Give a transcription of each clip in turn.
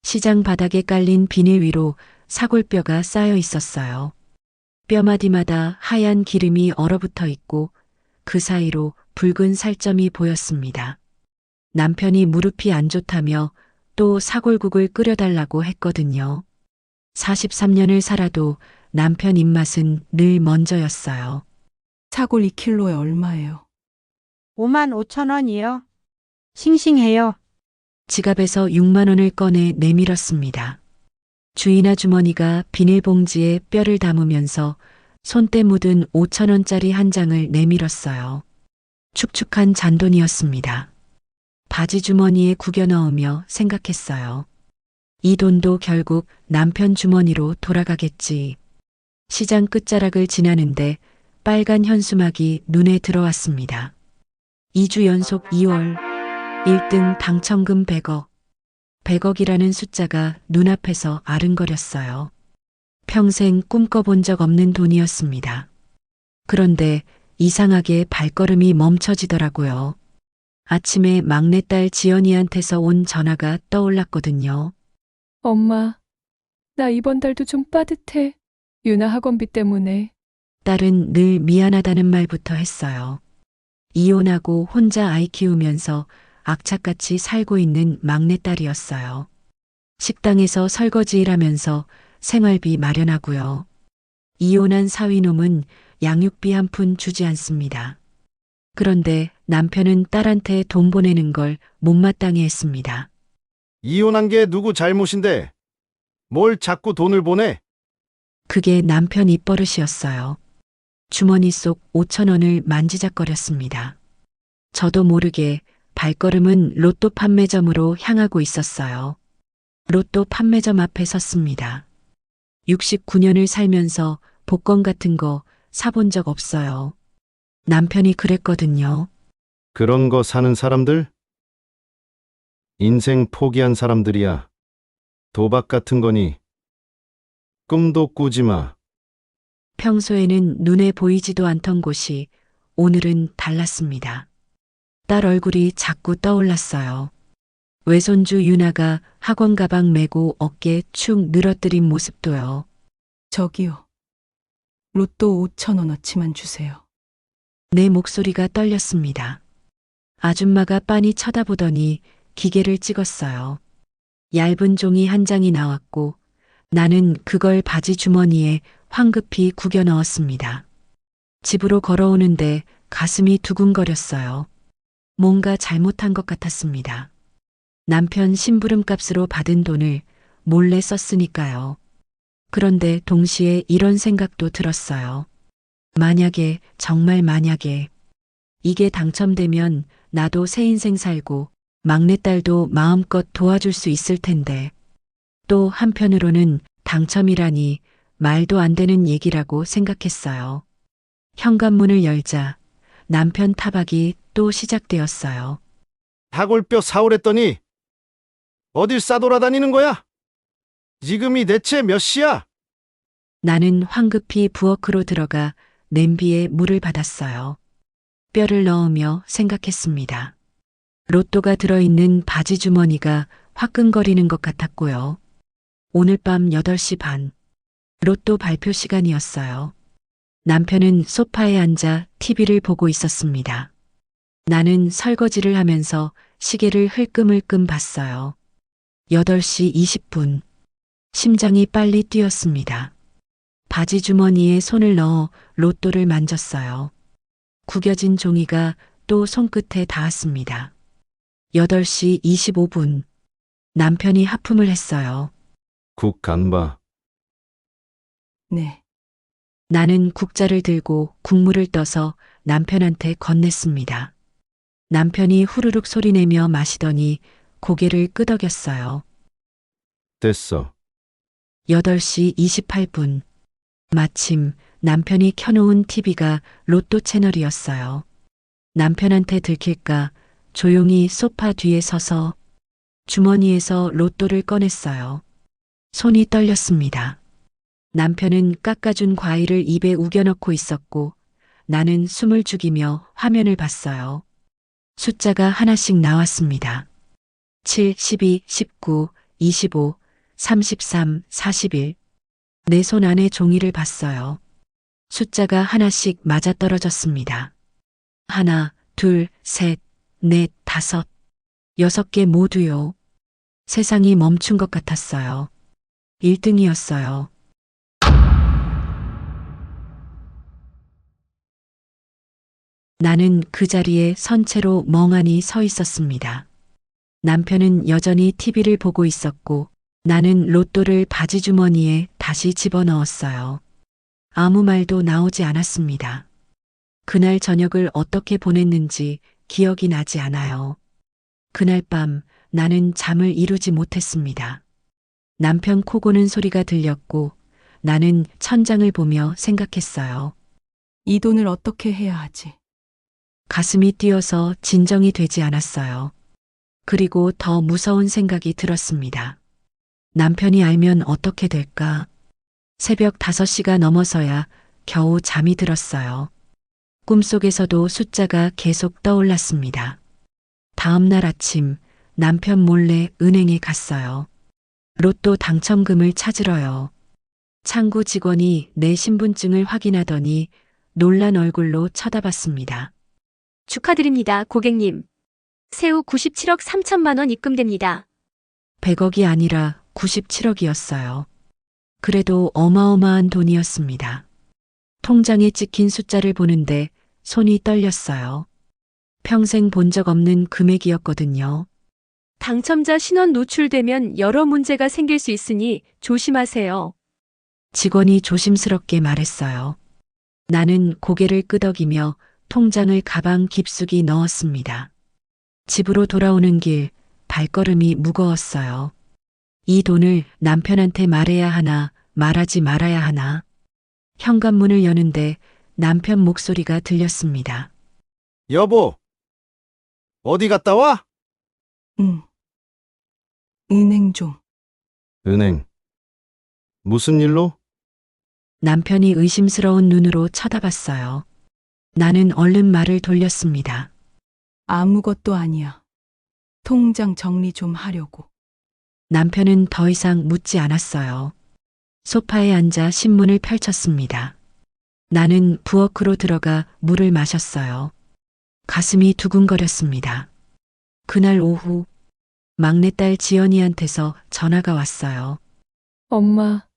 시장 바닥에 깔린 비닐 위로 사골뼈가 쌓여 있었어요. 뼈마디마다 하얀 기름이 얼어붙어 있고 그 사이로 붉은 살점이 보였습니다. 남편이 무릎이 안 좋다며 또 사골국을 끓여달라고 했거든요. 43년을 살아도 남편 입맛은 늘 먼저였어요. 사골 2kg에 얼마예요? 5만 5천 원이요. 싱싱해요. 지갑에서 6만 원을 꺼내 내밀었습니다. 주인 아주머니가 비닐봉지에 뼈를 담으면서 손때 묻은 5천 원짜리 한 장을 내밀었어요. 축축한 잔돈이었습니다. 바지 주머니에 구겨 넣으며 생각했어요. 이 돈도 결국 남편 주머니로 돌아가겠지. 시장 끝자락을 지나는데 빨간 현수막이 눈에 들어왔습니다. 2주 연속 2월 1등 당첨금 100억. 100억이라는 숫자가 눈앞에서 아른거렸어요. 평생 꿈꿔본 적 없는 돈이었습니다. 그런데 이상하게 발걸음이 멈춰지더라고요. 아침에 막내딸 지연이한테서 온 전화가 떠올랐거든요. 엄마, 나 이번 달도 좀 빠듯해. 유나 학원비 때문에. 딸은 늘 미안하다는 말부터 했어요. 이혼하고 혼자 아이 키우면서 악착같이 살고 있는 막내딸이었어요. 식당에서 설거지 일하면서 생활비 마련하고요. 이혼한 사위놈은 양육비 한 푼 주지 않습니다. 그런데 남편은 딸한테 돈 보내는 걸 못마땅해 했습니다. 이혼한 게 누구 잘못인데 뭘 자꾸 돈을 보내? 그게 남편 입버릇이었어요. 주머니 속 5천 원을 만지작거렸습니다. 저도 모르게 발걸음은 로또 판매점으로 향하고 있었어요. 로또 판매점 앞에 섰습니다. 69년을 살면서 복권 같은 거 사본 적 없어요. 남편이 그랬거든요. 그런 거 사는 사람들? 인생 포기한 사람들이야. 도박 같은 거니. 꿈도 꾸지 마. 평소에는 눈에 보이지도 않던 곳이 오늘은 달랐습니다. 딸 얼굴이 자꾸 떠올랐어요. 외손주 유나가 학원 가방 메고 어깨 축 늘어뜨린 모습도요. 저기요. 로또 5,000원어치만 주세요. 내 목소리가 떨렸습니다. 아줌마가 빤히 쳐다보더니 기계를 찍었어요. 얇은 종이 한 장이 나왔고 나는 그걸 바지 주머니에 황급히 구겨 넣었습니다. 집으로 걸어오는데 가슴이 두근거렸어요. 뭔가 잘못한 것 같았습니다. 남편 심부름값으로 받은 돈을 몰래 썼으니까요. 그런데 동시에 이런 생각도 들었어요. 만약에, 정말 만약에, 이게 당첨되면 나도 새 인생 살고 막내딸도 마음껏 도와줄 수 있을 텐데. 또 한편으로는 당첨이라니 말도 안 되는 얘기라고 생각했어요. 현관문을 열자 남편 타박이 또 시작되었어요. 사골뼈 사오랬더니 어딜 싸돌아다니는 거야? 지금이 대체 몇 시야? 나는 황급히 부엌으로 들어가 냄비에 물을 받았어요. 뼈를 넣으며 생각했습니다. 로또가 들어있는 바지 주머니가 화끈거리는 것 같았고요. 오늘 밤 8시 반, 로또 발표 시간이었어요. 남편은 소파에 앉아 TV를 보고 있었습니다. 나는 설거지를 하면서 시계를 흘끔흘끔 봤어요. 8시 20분. 심장이 빨리 뛰었습니다. 바지 주머니에 손을 넣어 로또를 만졌어요. 구겨진 종이가 또 손끝에 닿았습니다. 8시 25분. 남편이 하품을 했어요. 국 간봐. 네. 나는 국자를 들고 국물을 떠서 남편한테 건넸습니다. 남편이 후루룩 소리내며 마시더니 고개를 끄덕였어요. 됐어. 8시 28분. 마침 남편이 켜놓은 TV가 로또 채널이었어요. 남편한테 들킬까 조용히 소파 뒤에 서서 주머니에서 로또를 꺼냈어요. 손이 떨렸습니다. 남편은 깎아준 과일을 입에 우겨넣고 있었고 나는 숨을 죽이며 화면을 봤어요. 숫자가 하나씩 나왔습니다. 7, 12, 19, 25, 33, 41. 내 손 안에 종이를 봤어요. 숫자가 하나씩 맞아떨어졌습니다. 하나, 둘, 셋, 넷, 다섯, 6개 모두요. 세상이 멈춘 것 같았어요. 1등이었어요. 나는 그 자리에 선체로 멍하니 서 있었습니다. 남편은 여전히 TV를 보고 있었고 나는 로또를 바지 주머니에 다시 집어넣었어요. 아무 말도 나오지 않았습니다. 그날 저녁을 어떻게 보냈는지 기억이 나지 않아요. 그날 밤 나는 잠을 이루지 못했습니다. 남편 코 고는 소리가 들렸고 나는 천장을 보며 생각했어요. 이 돈을 어떻게 해야 하지? 가슴이 뛰어서 진정이 되지 않았어요. 그리고 더 무서운 생각이 들었습니다. 남편이 알면 어떻게 될까? 새벽 5시가 넘어서야 겨우 잠이 들었어요. 꿈속에서도 숫자가 계속 떠올랐습니다. 다음 날 아침 남편 몰래 은행에 갔어요. 로또 당첨금을 찾으러요. 창구 직원이 내 신분증을 확인하더니 놀란 얼굴로 쳐다봤습니다. 축하드립니다, 고객님. 새우 97억 3천만 원 입금됩니다. 100억이 아니라 97억이었어요. 그래도 어마어마한 돈이었습니다. 통장에 찍힌 숫자를 보는데 손이 떨렸어요. 평생 본 적 없는 금액이었거든요. 당첨자 신원 노출되면 여러 문제가 생길 수 있으니 조심하세요. 직원이 조심스럽게 말했어요. 나는 고개를 끄덕이며 통장을 가방 깊숙이 넣었습니다. 집으로 돌아오는 길 발걸음이 무거웠어요. 이 돈을 남편한테 말해야 하나 말하지 말아야 하나. 현관문을 여는데 남편 목소리가 들렸습니다. 여보, 어디 갔다 와? 응. 은행 좀. 은행. 무슨 일로? 남편이 의심스러운 눈으로 쳐다봤어요. 나는 얼른 말을 돌렸습니다. 아무것도 아니야. 통장 정리 좀 하려고. 남편은 더 이상 묻지 않았어요. 소파에 앉아 신문을 펼쳤습니다. 나는 부엌으로 들어가 물을 마셨어요. 가슴이 두근거렸습니다. 그날 오후 막내딸 지연이한테서 전화가 왔어요. 엄마,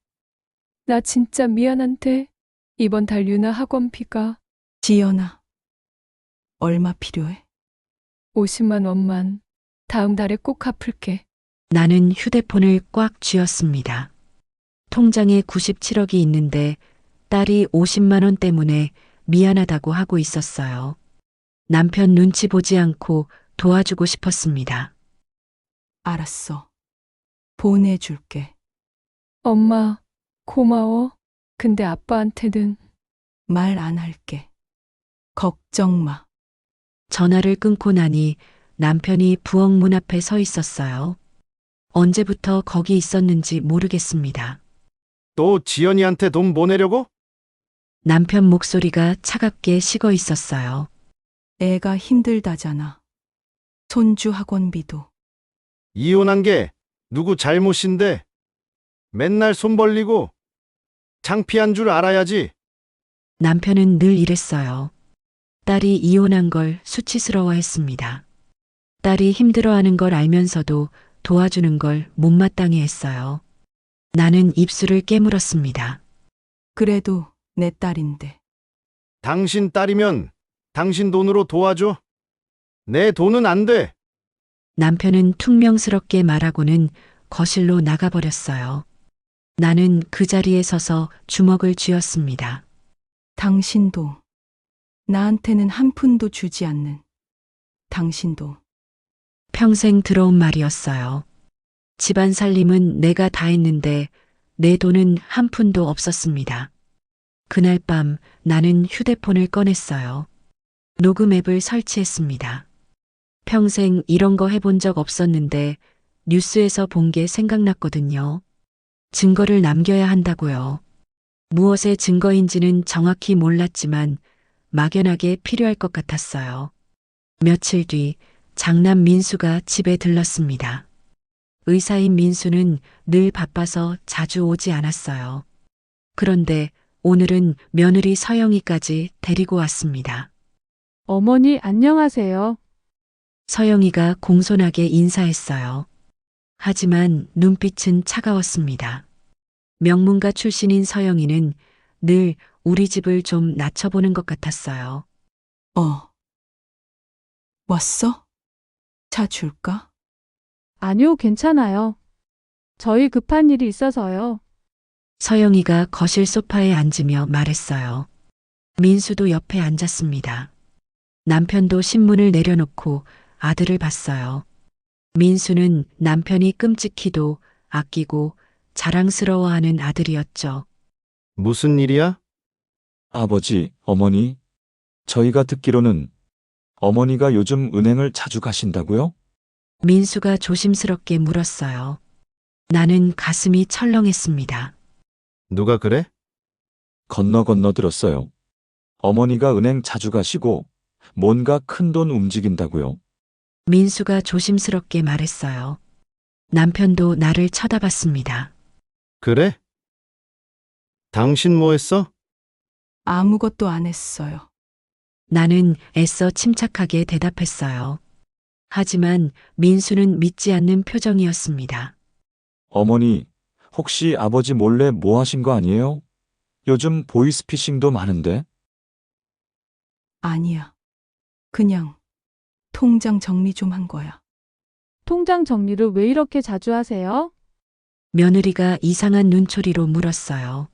나 진짜 미안한데 이번 달 유나 학원비가 지연아, 얼마 필요해? 50만 원만. 다음 달에 꼭 갚을게. 나는 휴대폰을 꽉 쥐었습니다. 통장에 97억이 있는데 딸이 50만 원 때문에 미안하다고 하고 있었어요. 남편 눈치 보지 않고 도와주고 싶었습니다. 알았어. 보내줄게. 엄마, 고마워. 근데 아빠한테는 말 안 할게. 걱정 마. 전화를 끊고 나니 남편이 부엌 문 앞에 서 있었어요. 언제부터 거기 있었는지 모르겠습니다. 또 지연이한테 돈 보내려고? 남편 목소리가 차갑게 식어 있었어요. 애가 힘들다잖아. 손주 학원비도. 이혼한 게 누구 잘못인데 맨날 손 벌리고 창피한 줄 알아야지. 남편은 늘 이랬어요. 딸이 이혼한 걸 수치스러워했습니다. 딸이 힘들어하는 걸 알면서도 도와주는 걸 못마땅해 했어요. 나는 입술을 깨물었습니다. 그래도 내 딸인데. 당신 딸이면 당신 돈으로 도와줘. 내 돈은 안 돼. 남편은 퉁명스럽게 말하고는 거실로 나가버렸어요. 나는 그 자리에 서서 주먹을 쥐었습니다. 당신도 나한테는 한 푼도 주지 않는 당신도 평생 들어온 말이었어요. 집안 살림은 내가 다 했는데 내 돈은 한 푼도 없었습니다. 그날 밤 나는 휴대폰을 꺼냈어요. 녹음 앱을 설치했습니다. 평생 이런 거 해본 적 없었는데 뉴스에서 본 게 생각났거든요. 증거를 남겨야 한다고요. 무엇의 증거인지는 정확히 몰랐지만 막연하게 필요할 것 같았어요. 며칠 뒤 장남 민수가 집에 들렀습니다. 의사인 민수는 늘 바빠서 자주 오지 않았어요. 그런데 오늘은 며느리 서영이까지 데리고 왔습니다. 어머니 안녕하세요. 서영이가 공손하게 인사했어요. 하지만 눈빛은 차가웠습니다. 명문가 출신인 서영이는 늘 우리 집을 좀 낮춰보는 것 같았어요. 왔어? 차 줄까? 아니요, 괜찮아요. 저희 급한 일이 있어서요. 서영이가 거실 소파에 앉으며 말했어요. 민수도 옆에 앉았습니다. 남편도 신문을 내려놓고 아들을 봤어요. 민수는 남편이 끔찍히도 아끼고 자랑스러워하는 아들이었죠. 무슨 일이야? 아버지, 어머니, 저희가 듣기로는 어머니가 요즘 은행을 자주 가신다고요? 민수가 조심스럽게 물었어요. 나는 가슴이 철렁했습니다. 누가 그래? 건너 들었어요. 어머니가 은행 자주 가시고 뭔가 큰 돈 움직인다고요. 민수가 조심스럽게 말했어요. 남편도 나를 쳐다봤습니다. 그래? 당신 뭐 했어? 아무것도 안 했어요. 나는 애써 침착하게 대답했어요. 하지만 민수는 믿지 않는 표정이었습니다. 어머니, 혹시 아버지 몰래 뭐 하신 거 아니에요? 요즘 보이스피싱도 많은데. 아니야. 그냥 통장 정리 좀 한 거야. 통장 정리를 왜 이렇게 자주 하세요? 며느리가 이상한 눈초리로 물었어요.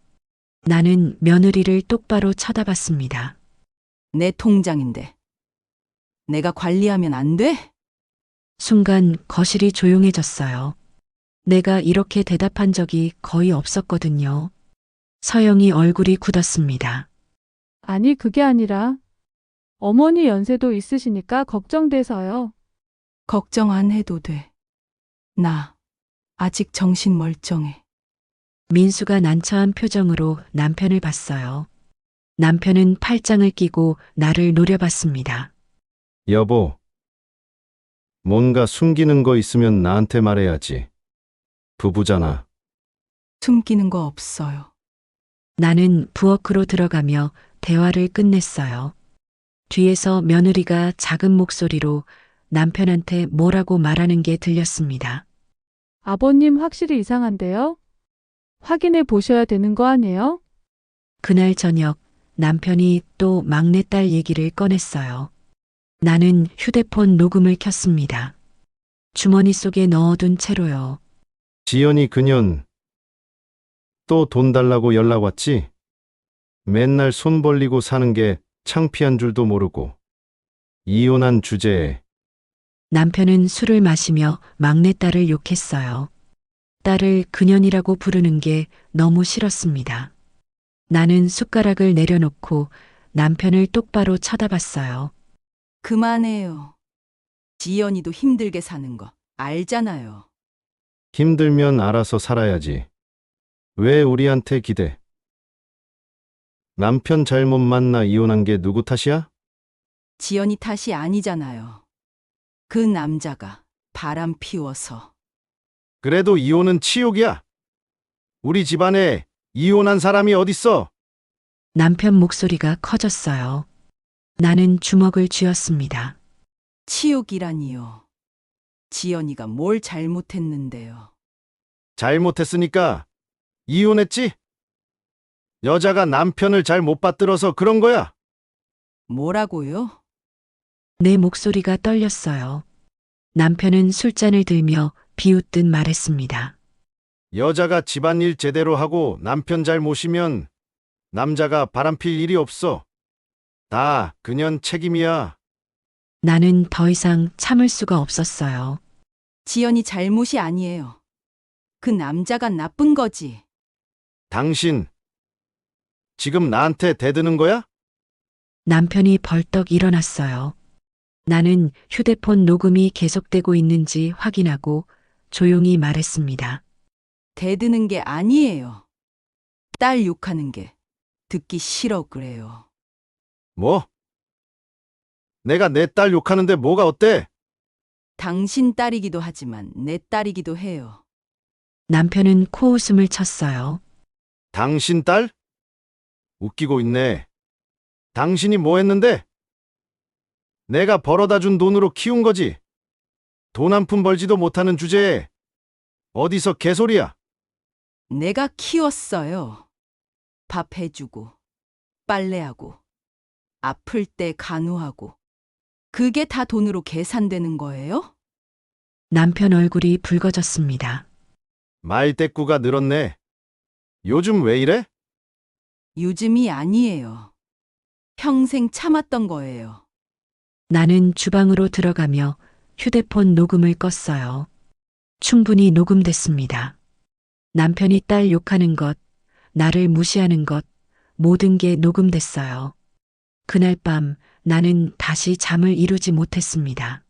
나는 며느리를 똑바로 쳐다봤습니다. 내 통장인데. 내가 관리하면 안 돼? 순간 거실이 조용해졌어요. 내가 이렇게 대답한 적이 거의 없었거든요. 서영이 얼굴이 굳었습니다. 아니, 그게 아니라 어머니 연세도 있으시니까 걱정돼서요. 걱정 안 해도 돼. 나 아직 정신 멀쩡해. 민수가 난처한 표정으로 남편을 봤어요. 남편은 팔짱을 끼고 나를 노려봤습니다. 여보. 뭔가 숨기는 거 있으면 나한테 말해야지. 부부잖아. 숨기는 거 없어요. 나는 부엌으로 들어가며 대화를 끝냈어요. 뒤에서 며느리가 작은 목소리로 남편한테 뭐라고 말하는 게 들렸습니다. 아버님 확실히 이상한데요? 확인해 보셔야 되는 거 아니에요? 그날 저녁 남편이 또 막내딸 얘기를 꺼냈어요. 나는 휴대폰 녹음을 켰습니다. 주머니 속에 넣어둔 채로요. 지연이 그년 또 돈 달라고 연락 왔지? 맨날 손 벌리고 사는 게 창피한 줄도 모르고. 이혼한 주제에 남편은 술을 마시며 막내딸을 욕했어요. 딸을 그년이라고 부르는 게 너무 싫었습니다. 나는 숟가락을 내려놓고 남편을 똑바로 쳐다봤어요. 그만해요. 지연이도 힘들게 사는 거 알잖아요. 힘들면 알아서 살아야지. 왜 우리한테 기대? 남편 잘못 만나 이혼한 게 누구 탓이야? 지연이 탓이 아니잖아요. 그 남자가 바람 피워서. 그래도 이혼은 치욕이야. 우리 집안에 이혼한 사람이 어딨어? 남편 목소리가 커졌어요. 나는 주먹을 쥐었습니다. 치욕이라니요. 지연이가 뭘 잘못했는데요. 잘못했으니까 이혼했지? 여자가 남편을 잘 못 받들어서 그런 거야. 뭐라고요? 내 목소리가 떨렸어요. 남편은 술잔을 들며 비웃듯 말했습니다. 여자가 집안일 제대로 하고 남편 잘 모시면 남자가 바람필 일이 없어. 다 그년 책임이야. 나는 더 이상 참을 수가 없었어요. 지연이 잘못이 아니에요. 그 남자가 나쁜 거지. 당신 지금 나한테 대드는 거야? 남편이 벌떡 일어났어요. 나는 휴대폰 녹음이 계속되고 있는지 확인하고 조용히 말했습니다. 대드는 게 아니에요. 딸 욕하는 게 듣기 싫어 그래요. 뭐? 내가 내 딸 욕하는데 뭐가 어때? 당신 딸이기도 하지만 내 딸이기도 해요. 남편은 코웃음을 쳤어요. 당신 딸? 웃기고 있네. 당신이 뭐 했는데? 내가 벌어다 준 돈으로 키운 거지. 돈 한 푼 벌지도 못하는 주제에 어디서 개소리야? 내가 키웠어요. 밥 해주고, 빨래하고, 아플 때 간호하고. 그게 다 돈으로 계산되는 거예요? 남편 얼굴이 붉어졌습니다. 말대꾸가 늘었네. 요즘 왜 이래? 요즘이 아니에요. 평생 참았던 거예요. 나는 주방으로 들어가며 휴대폰 녹음을 껐어요. 충분히 녹음됐습니다. 남편이 딸 욕하는 것, 나를 무시하는 것, 모든 게 녹음됐어요. 그날 밤 나는 다시 잠을 이루지 못했습니다.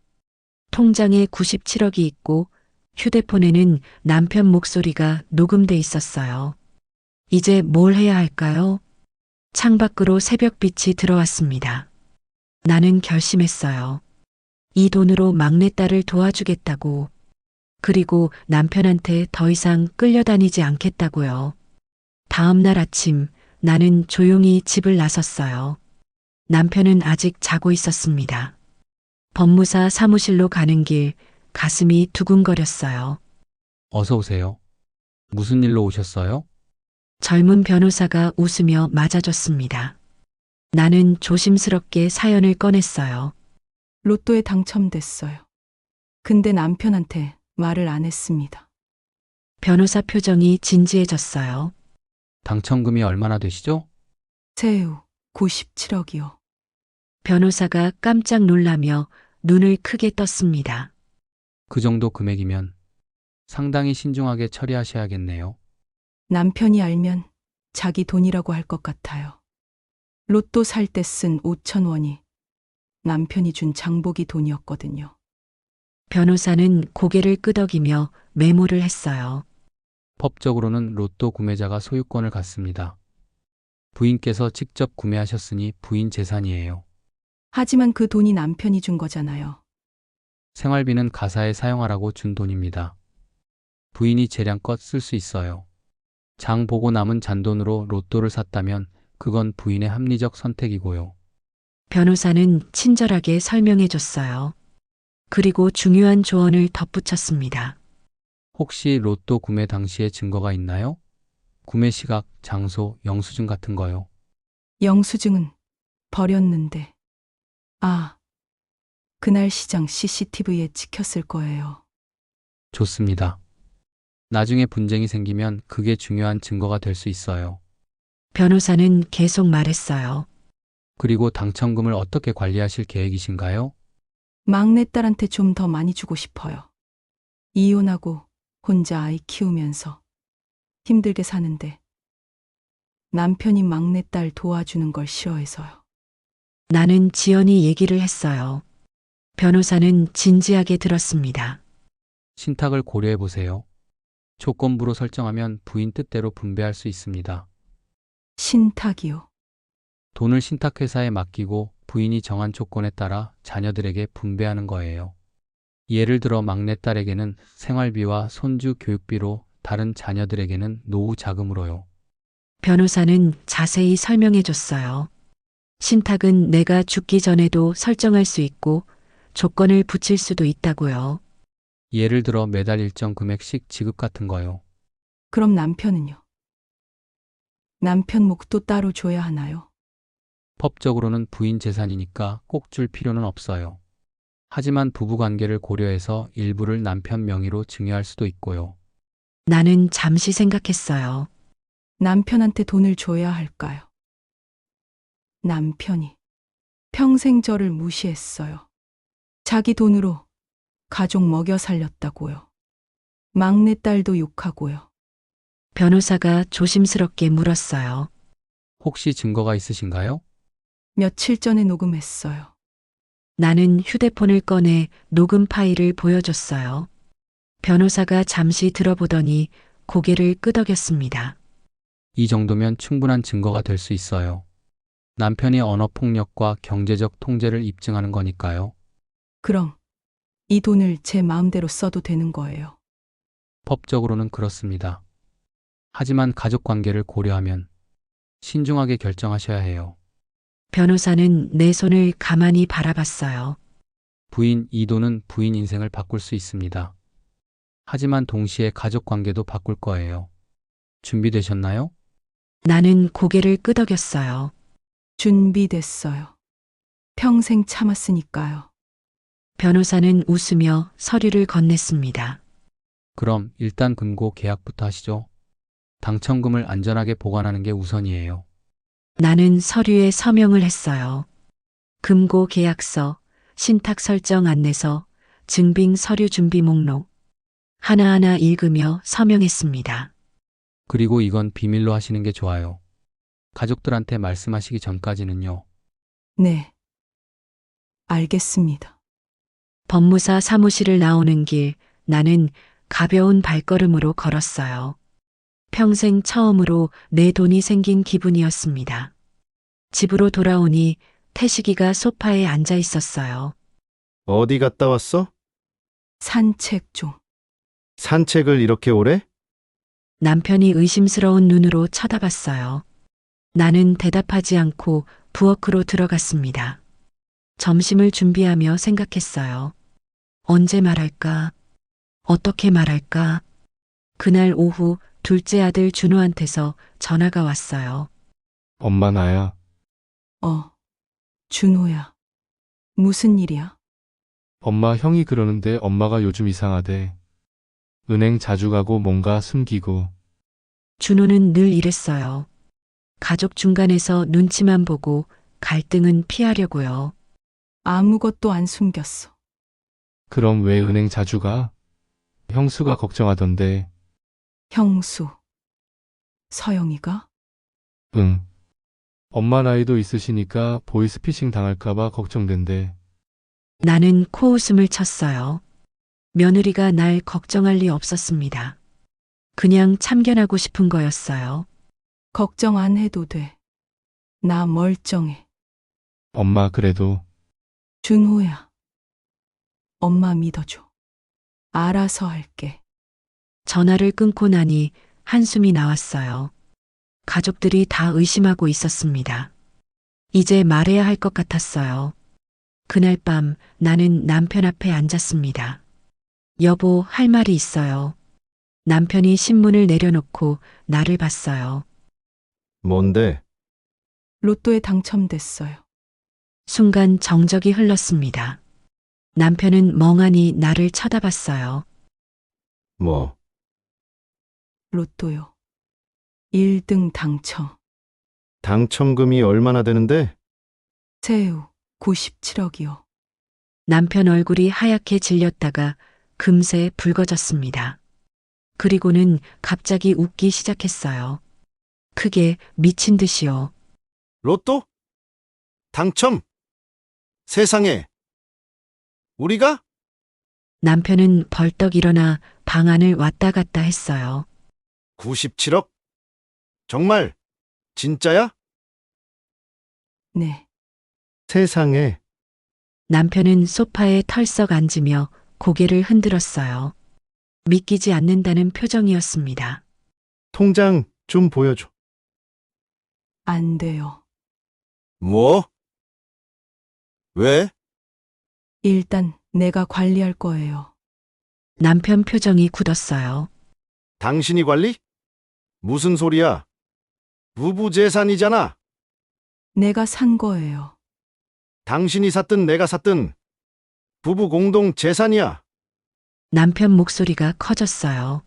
통장에 97억이 있고 휴대폰에는 남편 목소리가 녹음돼 있었어요. 이제 뭘 해야 할까요? 창밖으로 새벽빛이 들어왔습니다. 나는 결심했어요. 이 돈으로 막내딸을 도와주겠다고. 그리고 남편한테 더 이상 끌려다니지 않겠다고요. 다음 날 아침 나는 조용히 집을 나섰어요. 남편은 아직 자고 있었습니다. 법무사 사무실로 가는 길 가슴이 두근거렸어요. 어서 오세요. 무슨 일로 오셨어요? 젊은 변호사가 웃으며 맞아줬습니다. 나는 조심스럽게 사연을 꺼냈어요. 로또에 당첨됐어요. 근데 남편한테 말을 안 했습니다. 변호사 표정이 진지해졌어요. 당첨금이 얼마나 되시죠? 세후 97억이요. 변호사가 깜짝 놀라며 눈을 크게 떴습니다. 그 정도 금액이면 상당히 신중하게 처리하셔야겠네요. 남편이 알면 자기 돈이라고 할 것 같아요. 로또 살 때 쓴 5천 원이 남편이 준 장보기 돈이었거든요. 변호사는 고개를 끄덕이며 메모를 했어요. 법적으로는 로또 구매자가 소유권을 갖습니다. 부인께서 직접 구매하셨으니 부인 재산이에요. 하지만 그 돈이 남편이 준 거잖아요. 생활비는 가사에 사용하라고 준 돈입니다. 부인이 재량껏 쓸 수 있어요. 장 보고 남은 잔돈으로 로또를 샀다면 그건 부인의 합리적 선택이고요. 변호사는 친절하게 설명해 줬어요. 그리고 중요한 조언을 덧붙였습니다. 혹시 로또 구매 당시의 증거가 있나요? 구매 시각, 장소, 영수증 같은 거요. 영수증은 버렸는데. 아, 그날 시장 CCTV에 찍혔을 거예요. 좋습니다. 나중에 분쟁이 생기면 그게 중요한 증거가 될 수 있어요. 변호사는 계속 말했어요. 그리고 당첨금을 어떻게 관리하실 계획이신가요? 막내딸한테 좀 더 많이 주고 싶어요. 이혼하고 혼자 아이 키우면서 힘들게 사는데 남편이 막내딸 도와주는 걸 싫어해서요. 나는 지연이 얘기를 했어요. 변호사는 진지하게 들었습니다. 신탁을 고려해 보세요. 조건부로 설정하면 부인 뜻대로 분배할 수 있습니다. 신탁이요. 돈을 신탁회사에 맡기고 부인이 정한 조건에 따라 자녀들에게 분배하는 거예요. 예를 들어 막내딸에게는 생활비와 손주 교육비로, 다른 자녀들에게는 노후 자금으로요. 변호사는 자세히 설명해 줬어요. 신탁은 내가 죽기 전에도 설정할 수 있고 조건을 붙일 수도 있다고요. 예를 들어 매달 일정 금액씩 지급 같은 거요. 그럼 남편은요? 남편 몫도 따로 줘야 하나요? 법적으로는 부인 재산이니까 꼭 줄 필요는 없어요. 하지만 부부 관계를 고려해서 일부를 남편 명의로 증여할 수도 있고요. 나는 잠시 생각했어요. 남편한테 돈을 줘야 할까요? 남편이 평생 저를 무시했어요. 자기 돈으로 가족 먹여 살렸다고요. 막내딸도 욕하고요. 변호사가 조심스럽게 물었어요. 혹시 증거가 있으신가요? 며칠 전에 녹음했어요. 나는 휴대폰을 꺼내 녹음 파일을 보여줬어요. 변호사가 잠시 들어보더니 고개를 끄덕였습니다. 이 정도면 충분한 증거가 될 수 있어요. 남편이 언어폭력과 경제적 통제를 입증하는 거니까요. 그럼 이 돈을 제 마음대로 써도 되는 거예요. 법적으로는 그렇습니다. 하지만 가족 관계를 고려하면 신중하게 결정하셔야 해요. 변호사는 내 손을 가만히 바라봤어요. 부인 이도는 부인 인생을 바꿀 수 있습니다. 하지만 동시에 가족 관계도 바꿀 거예요. 준비되셨나요? 나는 고개를 끄덕였어요. 준비됐어요. 평생 참았으니까요. 변호사는 웃으며 서류를 건넸습니다. 그럼 일단 금고 계약부터 하시죠. 당첨금을 안전하게 보관하는 게 우선이에요. 나는 서류에 서명을 했어요. 금고 계약서, 신탁 설정 안내서, 증빙 서류 준비 목록. 하나하나 읽으며 서명했습니다. 그리고 이건 비밀로 하시는 게 좋아요. 가족들한테 말씀하시기 전까지는요. 네. 알겠습니다. 법무사 사무실을 나오는 길, 나는 가벼운 발걸음으로 걸었어요. 평생 처음으로 내 돈이 생긴 기분이었습니다. 집으로 돌아오니 태식이가 소파에 앉아 있었어요. 어디 갔다 왔어? 산책 좀. 산책을 이렇게 오래? 남편이 의심스러운 눈으로 쳐다봤어요. 나는 대답하지 않고 부엌으로 들어갔습니다. 점심을 준비하며 생각했어요. 언제 말할까? 어떻게 말할까? 그날 오후 둘째 아들 준호한테서 전화가 왔어요. 엄마 나야. 준호야. 무슨 일이야? 엄마 형이 그러는데 엄마가 요즘 이상하대. 은행 자주 가고 뭔가 숨기고. 준호는 늘 이랬어요. 가족 중간에서 눈치만 보고 갈등은 피하려고요. 아무것도 안 숨겼어. 그럼 왜 은행 자주 가? 형수가 걱정하던데. 형수. 서영이가? 응. 엄마 나이도 있으시니까 보이스피싱 당할까봐 걱정된대. 나는 코웃음을 쳤어요. 며느리가 날 걱정할 리 없었습니다. 그냥 참견하고 싶은 거였어요. 걱정 안 해도 돼. 나 멀쩡해. 엄마 그래도 준호야. 엄마 믿어줘. 알아서 할게. 전화를 끊고 나니 한숨이 나왔어요. 가족들이 다 의심하고 있었습니다. 이제 말해야 할 것 같았어요. 그날 밤 나는 남편 앞에 앉았습니다. 여보, 할 말이 있어요. 남편이 신문을 내려놓고 나를 봤어요. 뭔데? 로또에 당첨됐어요. 순간 정적이 흘렀습니다. 남편은 멍하니 나를 쳐다봤어요. 뭐, 로또요. 1등 당첨. 당첨금이 얼마나 되는데? 세후 97억이요. 남편 얼굴이 하얗게 질렸다가 금세 붉어졌습니다. 그리고는 갑자기 웃기 시작했어요. 크게 미친 듯이요. 로또? 당첨? 세상에. 우리가? 남편은 벌떡 일어나 방 안을 왔다 갔다 했어요. 97억? 정말? 진짜야? 네. 세상에. 남편은 소파에 털썩 앉으며 고개를 흔들었어요. 믿기지 않는다는 표정이었습니다. 통장 좀 보여줘. 안 돼요. 뭐? 왜? 일단 내가 관리할 거예요. 남편 표정이 굳었어요. 당신이 관리? 무슨 소리야? 부부 재산이잖아. 내가 산 거예요. 당신이 샀든 내가 샀든 부부 공동 재산이야. 남편 목소리가 커졌어요.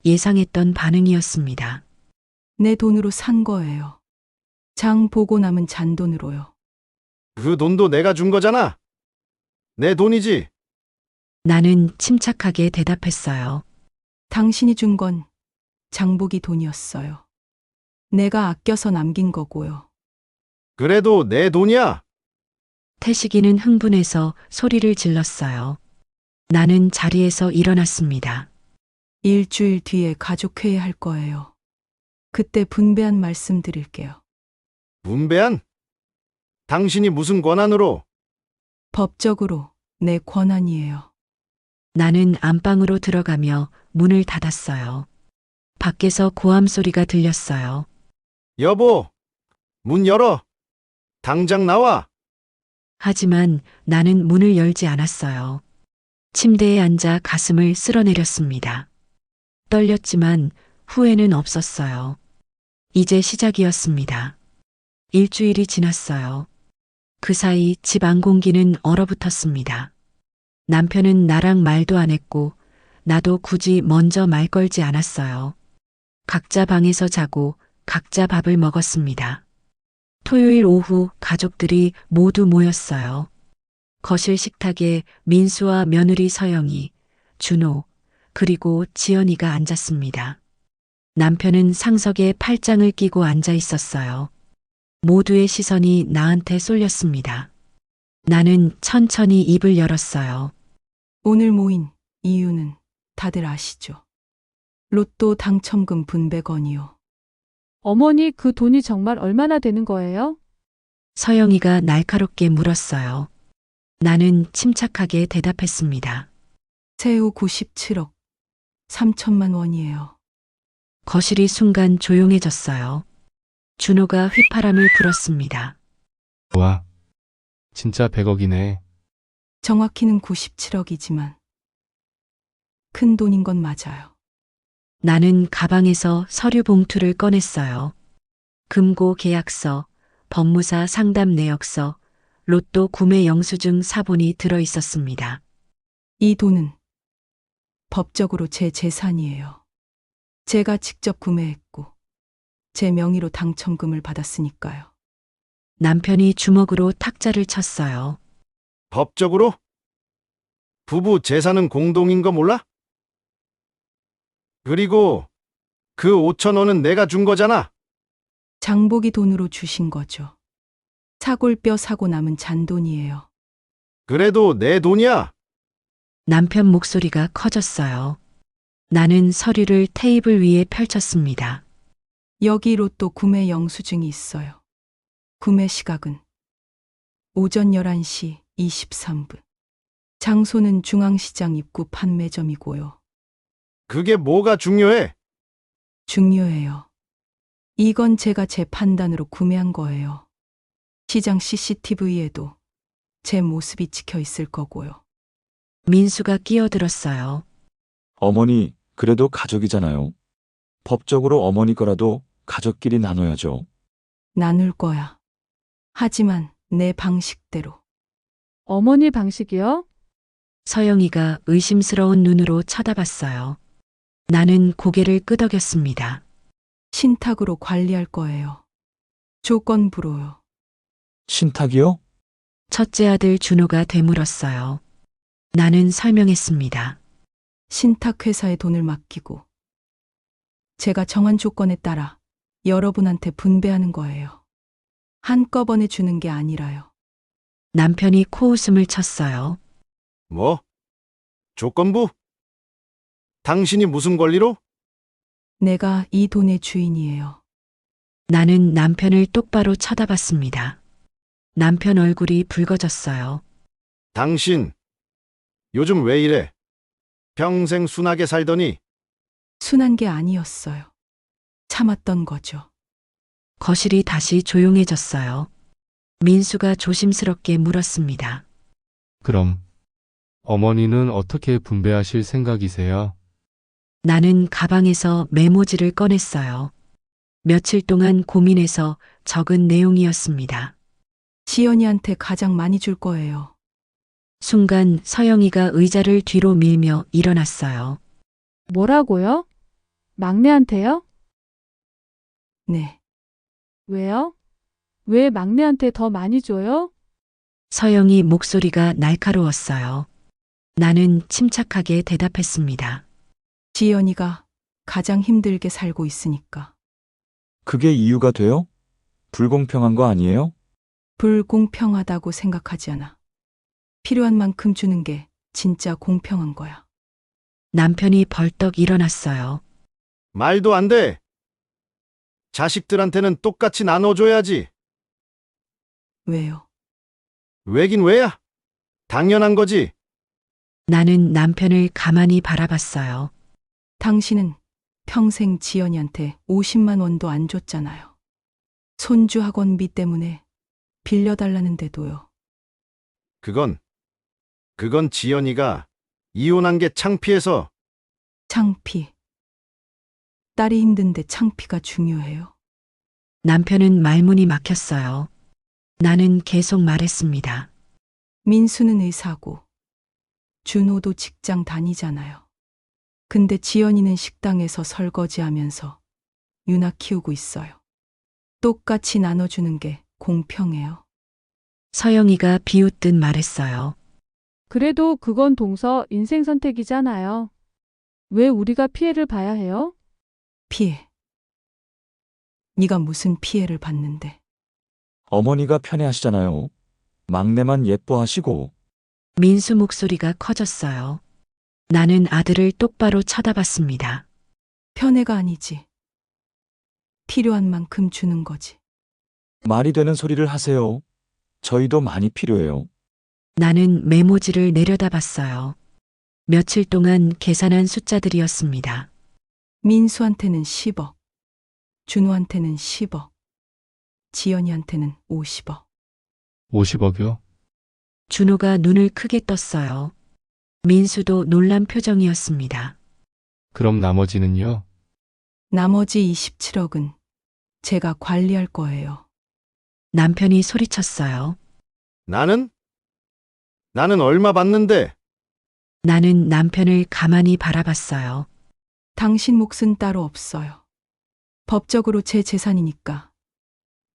예상했던 반응이었습니다. 내 돈으로 산 거예요. 장 보고 남은 잔돈으로요. 그 돈도 내가 준 거잖아. 내 돈이지. 나는 침착하게 대답했어요. 당신이 준 건 장보기 돈이었어요. 내가 아껴서 남긴 거고요. 그래도 내 돈이야. 태식이는 흥분해서 소리를 질렀어요. 나는 자리에서 일어났습니다. 일주일 뒤에 가족회의 할 거예요. 그때 분배한 말씀 드릴게요. 분배한? 당신이 무슨 권한으로? 법적으로 내 권한이에요. 나는 안방으로 들어가며 문을 닫았어요. 밖에서 고함 소리가 들렸어요. 여보, 문 열어. 당장 나와. 하지만 나는 문을 열지 않았어요. 침대에 앉아 가슴을 쓸어내렸습니다. 떨렸지만 후회는 없었어요. 이제 시작이었습니다. 일주일이 지났어요. 그 사이 집 안 공기는 얼어붙었습니다. 남편은 나랑 말도 안 했고 나도 굳이 먼저 말 걸지 않았어요. 각자 방에서 자고 각자 밥을 먹었습니다. 토요일 오후 가족들이 모두 모였어요. 거실 식탁에 민수와 며느리 서영이, 준호, 그리고 지연이가 앉았습니다. 남편은 상석에 팔짱을 끼고 앉아 있었어요. 모두의 시선이 나한테 쏠렸습니다. 나는 천천히 입을 열었어요. 오늘 모인 이유는 다들 아시죠? 로또 당첨금 분배건이요. 어머니 그 돈이 정말 얼마나 되는 거예요? 서영이가 날카롭게 물었어요. 나는 침착하게 대답했습니다. 세후 97억 3천만 원이에요. 거실이 순간 조용해졌어요. 준호가 휘파람을 불었습니다. 와, 진짜 100억이네. 정확히는 97억이지만 큰 돈인 건 맞아요. 나는 가방에서 서류 봉투를 꺼냈어요. 금고 계약서, 법무사 상담 내역서, 로또 구매 영수증 사본이 들어 있었습니다. 이 돈은 법적으로 제 재산이에요. 제가 직접 구매했고 제 명의로 당첨금을 받았으니까요. 남편이 주먹으로 탁자를 쳤어요. 법적으로? 부부 재산은 공동인 거 몰라? 그리고 그 5천 원은 내가 준 거잖아. 장복이 돈으로 주신 거죠. 사골뼈 사고 남은 잔돈이에요. 그래도 내 돈이야. 남편 목소리가 커졌어요. 나는 서류를 테이블 위에 펼쳤습니다. 여기 로또 구매 영수증이 있어요. 구매 시각은 오전 11시 23분. 장소는 중앙시장 입구 판매점이고요. 그게 뭐가 중요해? 중요해요. 이건 제가 제 판단으로 구매한 거예요. 시장 CCTV에도 제 모습이 찍혀 있을 거고요. 민수가 끼어들었어요. 어머니, 그래도 가족이잖아요. 법적으로 어머니 거라도 가족끼리 나눠야죠. 나눌 거야. 하지만 내 방식대로. 어머니 방식이요? 서영이가 의심스러운 눈으로 쳐다봤어요. 나는 고개를 끄덕였습니다. 신탁으로 관리할 거예요. 조건부로요. 신탁이요? 첫째 아들 준호가 되물었어요. 나는 설명했습니다. 신탁회사에 돈을 맡기고 제가 정한 조건에 따라 여러분한테 분배하는 거예요. 한꺼번에 주는 게 아니라요. 남편이 코웃음을 쳤어요. 뭐? 조건부? 당신이 무슨 권리로? 내가 이 돈의 주인이에요. 나는 남편을 똑바로 쳐다봤습니다. 남편 얼굴이 붉어졌어요. 당신, 요즘 왜 이래? 평생 순하게 살더니 순한 게 아니었어요. 참았던 거죠. 거실이 다시 조용해졌어요. 민수가 조심스럽게 물었습니다. 그럼 어머니는 어떻게 분배하실 생각이세요? 나는 가방에서 메모지를 꺼냈어요. 며칠 동안 고민해서 적은 내용이었습니다. 지연이한테 가장 많이 줄 거예요. 순간 서영이가 의자를 뒤로 밀며 일어났어요. 뭐라고요? 막내한테요? 네. 왜요? 왜 막내한테 더 많이 줘요? 서영이 목소리가 날카로웠어요. 나는 침착하게 대답했습니다. 지연이가 가장 힘들게 살고 있으니까. 그게 이유가 돼요? 불공평한 거 아니에요? 불공평하다고 생각하지 않아. 필요한 만큼 주는 게 진짜 공평한 거야. 남편이 벌떡 일어났어요. 말도 안 돼. 자식들한테는 똑같이 나눠줘야지. 왜요? 왜긴 왜야? 당연한 거지. 나는 남편을 가만히 바라봤어요. 당신은 평생 지연이한테 50만 원도 안 줬잖아요. 손주 학원비 때문에 빌려달라는데도요. 그건 지연이가 이혼한 게 창피해서. 창피. 딸이 힘든데 창피가 중요해요. 남편은 말문이 막혔어요. 나는 계속 말했습니다. 민수는 의사고 준호도 직장 다니잖아요. 근데 지연이는 식당에서 설거지하면서 유나 키우고 있어요. 똑같이 나눠주는 게 공평해요. 서영이가 비웃듯 말했어요. 그래도 그건 동서 인생 선택이잖아요. 왜 우리가 피해를 봐야 해요? 피해. 네가 무슨 피해를 받는데. 어머니가 편애하시잖아요. 막내만 예뻐하시고. 민수 목소리가 커졌어요. 나는 아들을 똑바로 쳐다봤습니다. 편애가 아니지. 필요한 만큼 주는 거지. 말이 되는 소리를 하세요. 저희도 많이 필요해요. 나는 메모지를 내려다봤어요. 며칠 동안 계산한 숫자들이었습니다. 민수한테는 10억, 준호한테는 10억, 지연이한테는 50억. 50억이요? 준호가 눈을 크게 떴어요. 민수도 놀란 표정이었습니다. 그럼 나머지는요? 나머지 27억은 제가 관리할 거예요. 남편이 소리쳤어요. 나는 얼마 받는데? 나는 남편을 가만히 바라봤어요. 당신 몫은 따로 없어요. 법적으로 제 재산이니까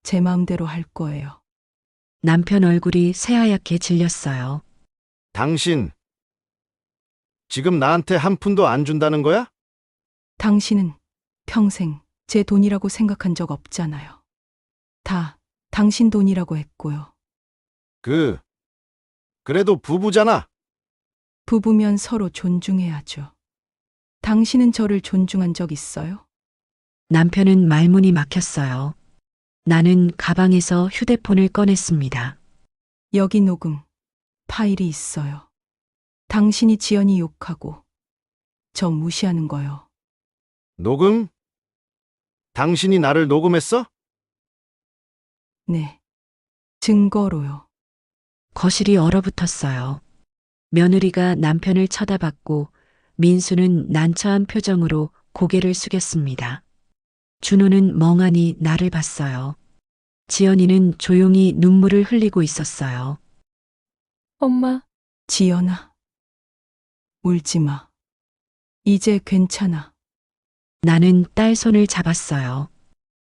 제 마음대로 할 거예요. 남편 얼굴이 새하얗게 질렸어요. 당신, 지금 나한테 한 푼도 안 준다는 거야? 당신은 평생 제 돈이라고 생각한 적 없잖아요. 다 당신 돈이라고 했고요. 그래도 부부잖아. 부부면 서로 존중해야죠. 당신은 저를 존중한 적 있어요? 남편은 말문이 막혔어요. 나는 가방에서 휴대폰을 꺼냈습니다. 여기 녹음 파일이 있어요. 당신이 지연이 욕하고 저 무시하는 거요. 녹음? 당신이 나를 녹음했어? 네. 증거로요. 거실이 얼어붙었어요. 며느리가 남편을 쳐다봤고 민수는 난처한 표정으로 고개를 숙였습니다. 준호는 멍하니 나를 봤어요. 지연이는 조용히 눈물을 흘리고 있었어요. 엄마, 지연아. 울지 마. 이제 괜찮아. 나는 딸 손을 잡았어요.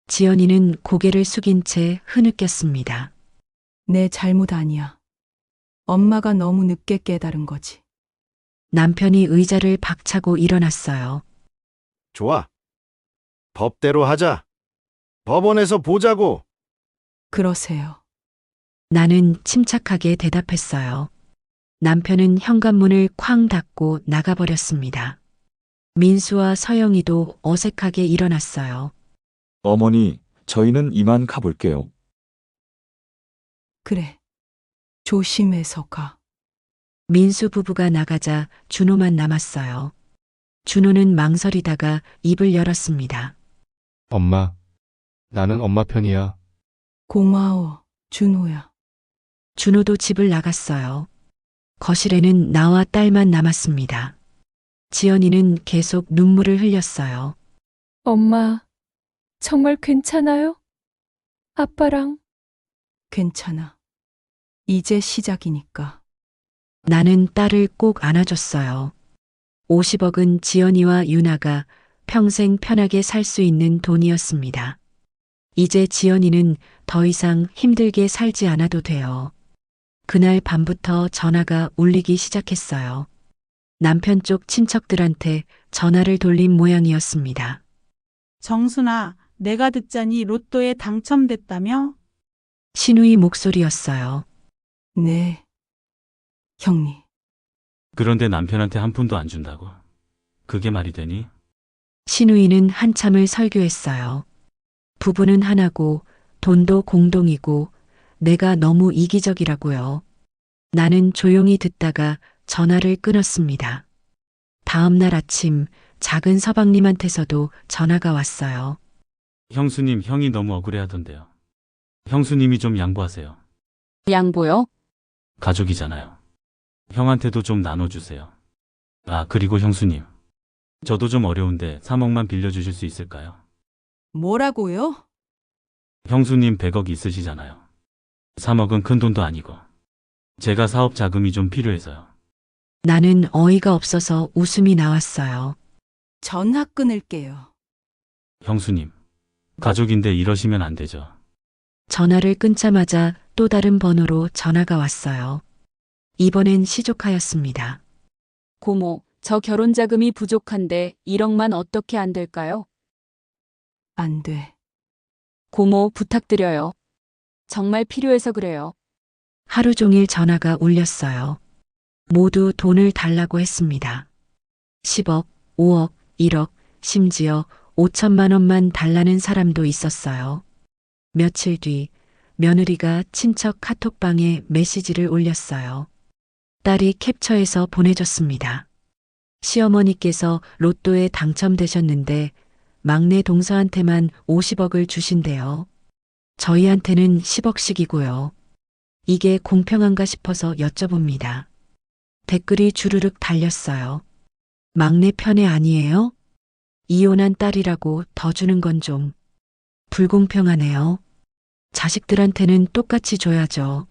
지연이는 고개를 숙인 채 흐느꼈습니다. 내 잘못 아니야. 엄마가 너무 늦게 깨달은 거지. 남편이 의자를 박차고 일어났어요. 좋아. 법대로 하자. 법원에서 보자고. 그러세요. 나는 침착하게 대답했어요. 남편은 현관문을 쾅 닫고 나가버렸습니다. 민수와 서영이도 어색하게 일어났어요. 어머니, 저희는 이만 가볼게요. 그래. 조심해서 가. 민수 부부가 나가자 준호만 남았어요. 준호는 망설이다가 입을 열었습니다. 엄마, 나는 엄마 편이야. 고마워, 준호야. 준호도 집을 나갔어요. 거실에는 나와 딸만 남았습니다. 지연이는 계속 눈물을 흘렸어요. 엄마, 정말 괜찮아요? 아빠랑 괜찮아. 이제 시작이니까. 나는 딸을 꼭 안아줬어요. 50억은 지연이와 유나가 평생 편하게 살 수 있는 돈이었습니다. 이제 지연이는 더 이상 힘들게 살지 않아도 돼요. 그날 밤부터 전화가 울리기 시작했어요. 남편 쪽 친척들한테 전화를 돌린 모양이었습니다. 정순아, 내가 듣자니 로또에 당첨됐다며? 신우이 목소리였어요. 네. 형님. 그런데 남편한테 한 푼도 안 준다고. 그게 말이 되니? 신우이는 한참을 설교했어요. 부부는 하나고 돈도 공동이고 내가 너무 이기적이라고요. 나는 조용히 듣다가 전화를 끊었습니다. 다음 날 아침 작은 서방님한테서도 전화가 왔어요. 형수님, 형이 너무 억울해하던데요. 형수님이 좀 양보하세요. 양보요? 가족이잖아요. 형한테도 좀 나눠주세요. 아, 그리고 형수님. 저도 좀 어려운데 3억만 빌려주실 수 있을까요? 뭐라고요? 형수님 100억 있으시잖아요. 3억은 큰 돈도 아니고. 제가 사업 자금이 좀 필요해서요. 나는 어이가 없어서 웃음이 나왔어요. 전화 끊을게요. 형수님. 가족인데 이러시면 안 되죠. 전화를 끊자마자 또 다른 번호로 전화가 왔어요. 이번엔 시족하였습니다. 고모, 저 결혼 자금이 부족한데 1억만 어떻게 안 될까요? 안 돼. 고모, 부탁드려요. 정말 필요해서 그래요. 하루 종일 전화가 울렸어요. 모두 돈을 달라고 했습니다. 10억, 5억, 1억, 심지어 5천만 원만 달라는 사람도 있었어요. 며칠 뒤 며느리가 친척 카톡방에 메시지를 올렸어요. 딸이 캡처해서 보내줬습니다. 시어머니께서 로또에 당첨되셨는데 막내 동서한테만 50억을 주신대요. 저희한테는 10억씩이고요. 이게 공평한가 싶어서 여쭤봅니다. 댓글이 주르륵 달렸어요. 막내 편애 아니에요? 이혼한 딸이라고 더 주는 건 좀 불공평하네요. 자식들한테는 똑같이 줘야죠.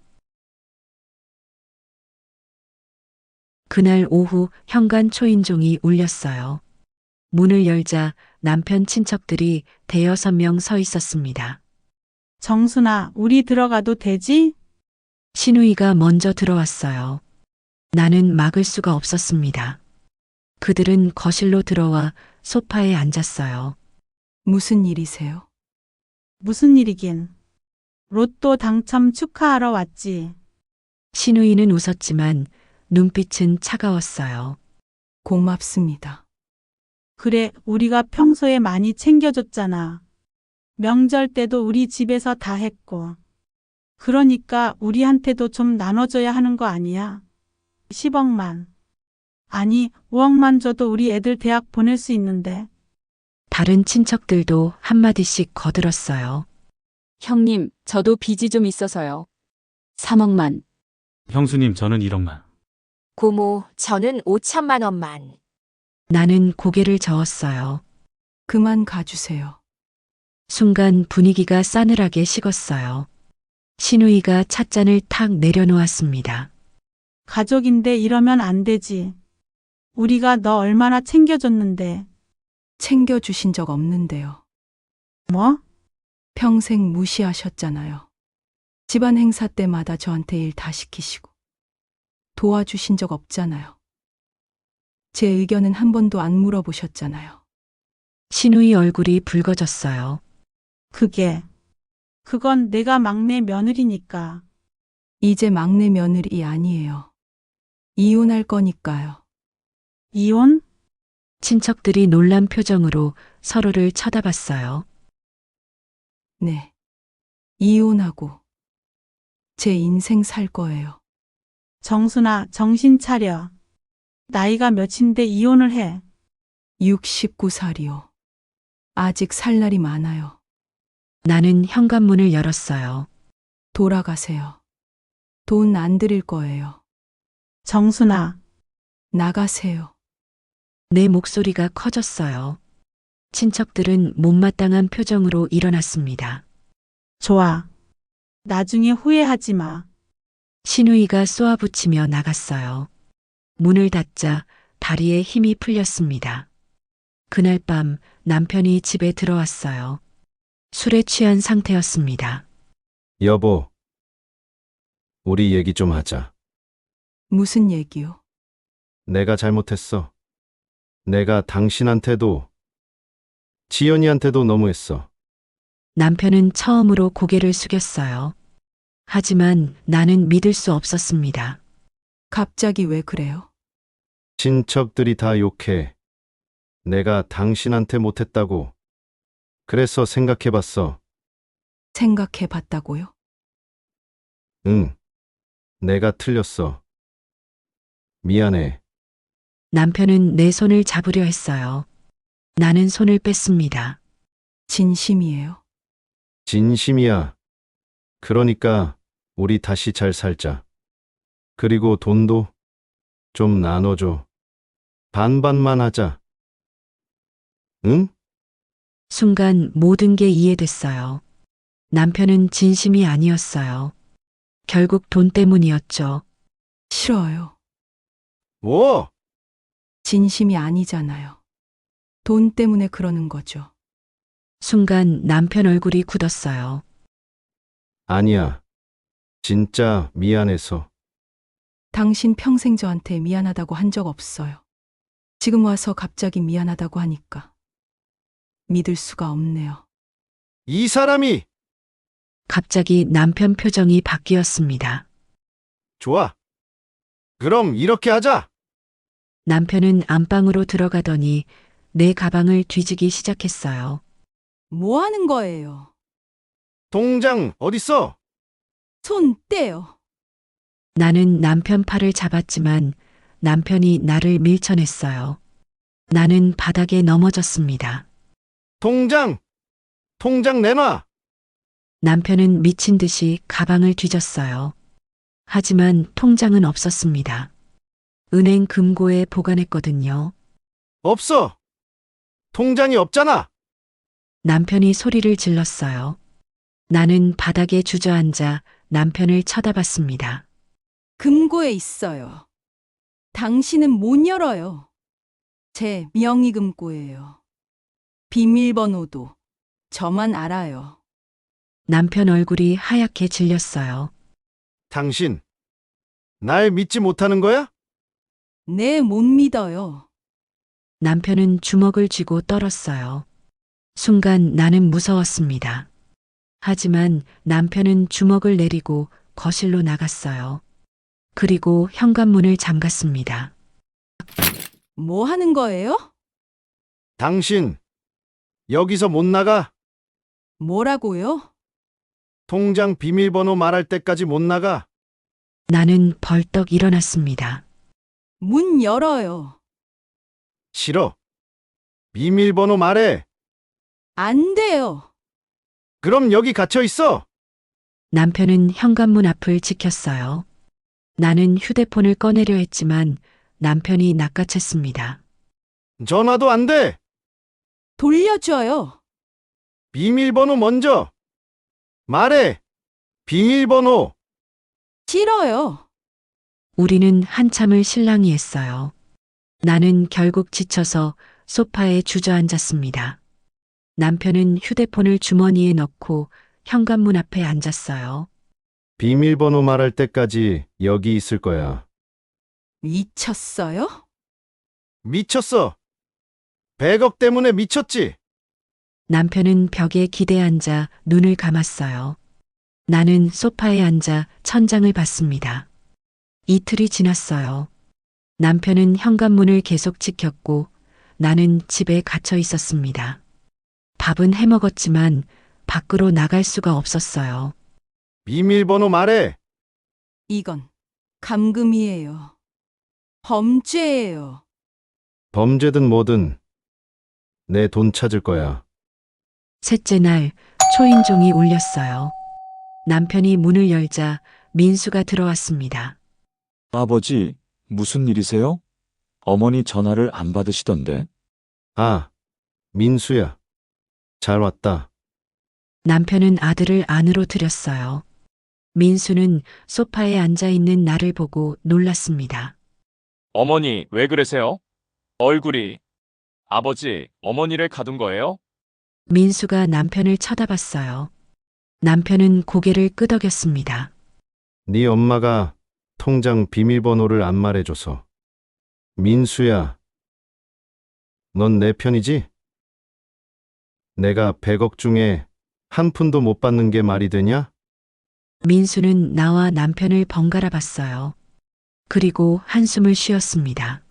그날 오후 현관 초인종이 울렸어요. 문을 열자 남편 친척들이 대여섯 명 서 있었습니다. 정순아, 우리 들어가도 되지? 신우이가 먼저 들어왔어요. 나는 막을 수가 없었습니다. 그들은 거실로 들어와 소파에 앉았어요. 무슨 일이세요? 무슨 일이긴. 로또 당첨 축하하러 왔지. 신우이는 웃었지만 눈빛은 차가웠어요. 고맙습니다. 그래, 우리가 평소에 많이 챙겨줬잖아. 명절 때도 우리 집에서 다 했고. 그러니까 우리한테도 좀 나눠줘야 하는 거 아니야? 10억만. 아니, 5억만 줘도 우리 애들 대학 보낼 수 있는데. 다른 친척들도 한마디씩 거들었어요. 형님, 저도 빚이 좀 있어서요. 3억만. 형수님, 저는 1억만. 고모, 저는 5천만 원만. 나는 고개를 저었어요. 그만 가주세요. 순간 분위기가 싸늘하게 식었어요. 신우이가 찻잔을 탁 내려놓았습니다. 가족인데 이러면 안 되지. 우리가 너 얼마나 챙겨줬는데. 챙겨주신 적 없는데요. 뭐? 평생 무시하셨잖아요. 집안 행사 때마다 저한테 일 다 시키시고 도와주신 적 없잖아요. 제 의견은 한 번도 안 물어보셨잖아요. 신우이 얼굴이 붉어졌어요. 그건 내가 막내 며느리니까. 이제 막내 며느리 아니에요. 이혼할 거니까요. 이혼? 친척들이 놀란 표정으로 서로를 쳐다봤어요. 네. 이혼하고 제 인생 살 거예요. 정순아, 정신 차려. 나이가 몇인데 이혼을 해. 69살이요. 아직 살 날이 많아요. 나는 현관문을 열었어요. 돌아가세요. 돈 안 드릴 거예요. 정순아, 나가세요. 내 목소리가 커졌어요. 친척들은 못마땅한 표정으로 일어났습니다. 좋아. 나중에 후회하지 마. 신우이가 쏘아붙이며 나갔어요. 문을 닫자 다리에 힘이 풀렸습니다. 그날 밤 남편이 집에 들어왔어요. 술에 취한 상태였습니다. 여보, 우리 얘기 좀 하자. 무슨 얘기요? 내가 잘못했어. 내가 당신한테도, 지연이한테도 너무했어. 남편은 처음으로 고개를 숙였어요. 하지만 나는 믿을 수 없었습니다. 갑자기 왜 그래요? 친척들이 다 욕해. 내가 당신한테 못했다고. 그래서 생각해봤어. 생각해 봤다고요? 응. 내가 틀렸어. 미안해. 남편은 내 손을 잡으려 했어요. 나는 손을 뺐습니다. 진심이에요. 진심이야. 그러니까 우리 다시 잘 살자. 그리고 돈도 좀 나눠줘. 반반만 하자. 응? 순간 모든 게 이해됐어요. 남편은 진심이 아니었어요. 결국 돈 때문이었죠. 싫어요. 뭐? 진심이 아니잖아요. 돈 때문에 그러는 거죠. 순간 남편 얼굴이 굳었어요. 아니야. 진짜 미안해서. 당신 평생 저한테 미안하다고 한 적 없어요. 지금 와서 갑자기 미안하다고 하니까 믿을 수가 없네요. 이 사람이! 갑자기 남편 표정이 바뀌었습니다. 좋아. 그럼 이렇게 하자. 남편은 안방으로 들어가더니 내 가방을 뒤지기 시작했어요. 뭐 하는 거예요? 통장 어딨어? 손 떼요. 나는 남편 팔을 잡았지만 남편이 나를 밀쳐냈어요. 나는 바닥에 넘어졌습니다. 통장! 통장 내놔! 남편은 미친 듯이 가방을 뒤졌어요. 하지만 통장은 없었습니다. 은행 금고에 보관했거든요. 없어! 통장이 없잖아! 남편이 소리를 질렀어요. 나는 바닥에 주저앉아 남편을 쳐다봤습니다. 금고에 있어요. 당신은 못 열어요. 제 명의 금고예요. 비밀번호도 저만 알아요. 남편 얼굴이 하얗게 질렸어요. 당신, 날 믿지 못하는 거야? 네, 못 믿어요. 남편은 주먹을 쥐고 떨었어요. 순간 나는 무서웠습니다. 하지만 남편은 주먹을 내리고 거실로 나갔어요. 그리고 현관문을 잠갔습니다. 뭐 하는 거예요? 당신, 여기서 못 나가. 뭐라고요? 통장 비밀번호 말할 때까지 못 나가. 나는 벌떡 일어났습니다. 문 열어요. 싫어. 비밀번호 말해. 안 돼요. 그럼 여기 갇혀 있어. 남편은 현관문 앞을 지켰어요. 나는 휴대폰을 꺼내려 했지만 남편이 낚아챘습니다. 전화도 안 돼. 돌려줘요. 비밀번호 먼저. 말해. 비밀번호. 싫어요. 우리는 한참을 실랑이 했어요. 나는 결국 지쳐서 소파에 주저앉았습니다. 남편은 휴대폰을 주머니에 넣고 현관문 앞에 앉았어요. 비밀번호 말할 때까지 여기 있을 거야. 미쳤어요? 미쳤어. 100억 때문에 미쳤지. 남편은 벽에 기대 앉아 눈을 감았어요. 나는 소파에 앉아 천장을 봤습니다. 이틀이 지났어요. 남편은 현관문을 계속 지켰고 나는 집에 갇혀 있었습니다. 밥은 해 먹었지만 밖으로 나갈 수가 없었어요. 비밀번호 말해. 이건 감금이에요. 범죄예요. 범죄든 뭐든 내 돈 찾을 거야. 셋째 날 초인종이 울렸어요. 남편이 문을 열자 민수가 들어왔습니다. 아버지, 무슨 일이세요? 어머니 전화를 안 받으시던데. 아, 민수야. 잘 왔다. 남편은 아들을 안으로 들였어요. 민수는 소파에 앉아 있는 나를 보고 놀랐습니다. 어머니, 왜 그러세요? 얼굴이. 아버지, 어머니를 가둔 거예요? 민수가 남편을 쳐다봤어요. 남편은 고개를 끄덕였습니다. 네 엄마가 통장 비밀번호를 안 말해줘서. 민수야. 넌 내 편이지? 내가 100억 중에 한 푼도 못 받는 게 말이 되냐? 민수는 나와 남편을 번갈아 봤어요. 그리고 한숨을 쉬었습니다.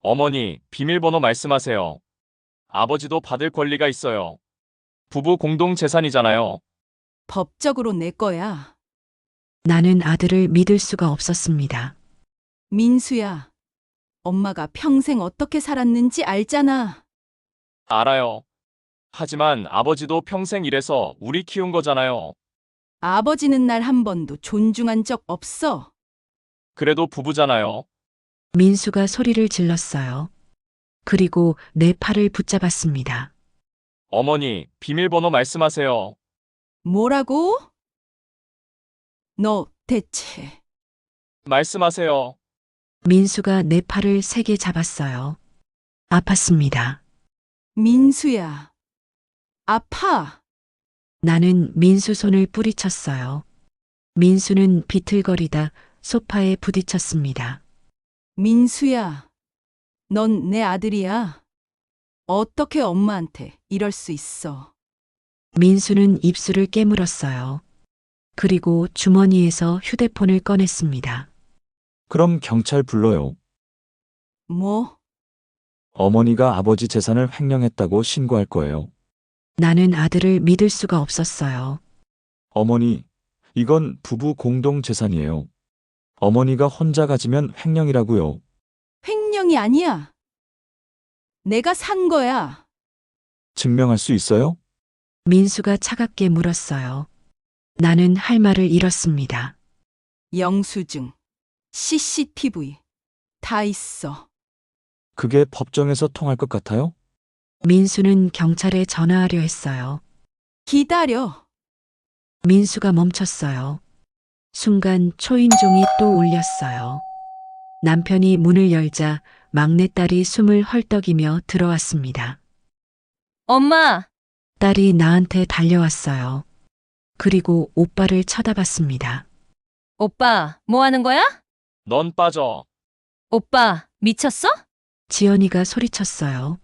어머니, 비밀번호 말씀하세요. 아버지도 받을 권리가 있어요. 부부 공동 재산이잖아요. 법적으로 내 거야. 나는 아들을 믿을 수가 없었습니다. 민수야, 엄마가 평생 어떻게 살았는지 알잖아. 알아요. 하지만 아버지도 평생 일해서 우리 키운 거잖아요. 아버지는 날 한 번도 존중한 적 없어. 그래도 부부잖아요. 민수가 소리를 질렀어요. 그리고 내 팔을 붙잡았습니다. 어머니, 비밀번호 말씀하세요. 뭐라고? 너 대체 말씀하세요. 민수가 내 팔을 세게 잡았어요. 아팠습니다. 민수야. 아파. 나는 민수 손을 뿌리쳤어요. 민수는 비틀거리다 소파에 부딪혔습니다. 민수야. 넌 내 아들이야. 어떻게 엄마한테 이럴 수 있어? 민수는 입술을 깨물었어요. 그리고 주머니에서 휴대폰을 꺼냈습니다. 그럼 경찰 불러요. 뭐? 어머니가 아버지 재산을 횡령했다고 신고할 거예요. 나는 아들을 믿을 수가 없었어요. 어머니, 이건 부부 공동 재산이에요. 어머니가 혼자 가지면 횡령이라고요. 횡령이 아니야. 내가 산 거야. 증명할 수 있어요? 민수가 차갑게 물었어요. 나는 할 말을 잃었습니다. 영수증, CCTV 다 있어. 그게 법정에서 통할 것 같아요? 민수는 경찰에 전화하려 했어요. 기다려. 민수가 멈췄어요. 순간 초인종이 또 울렸어요. 남편이 문을 열자 막내딸이 숨을 헐떡이며 들어왔습니다. 엄마, 딸이 나한테 달려왔어요. 그리고 오빠를 쳐다봤습니다. 오빠, 뭐 하는 거야? 넌 빠져. 오빠, 미쳤어? 지연이가 소리쳤어요.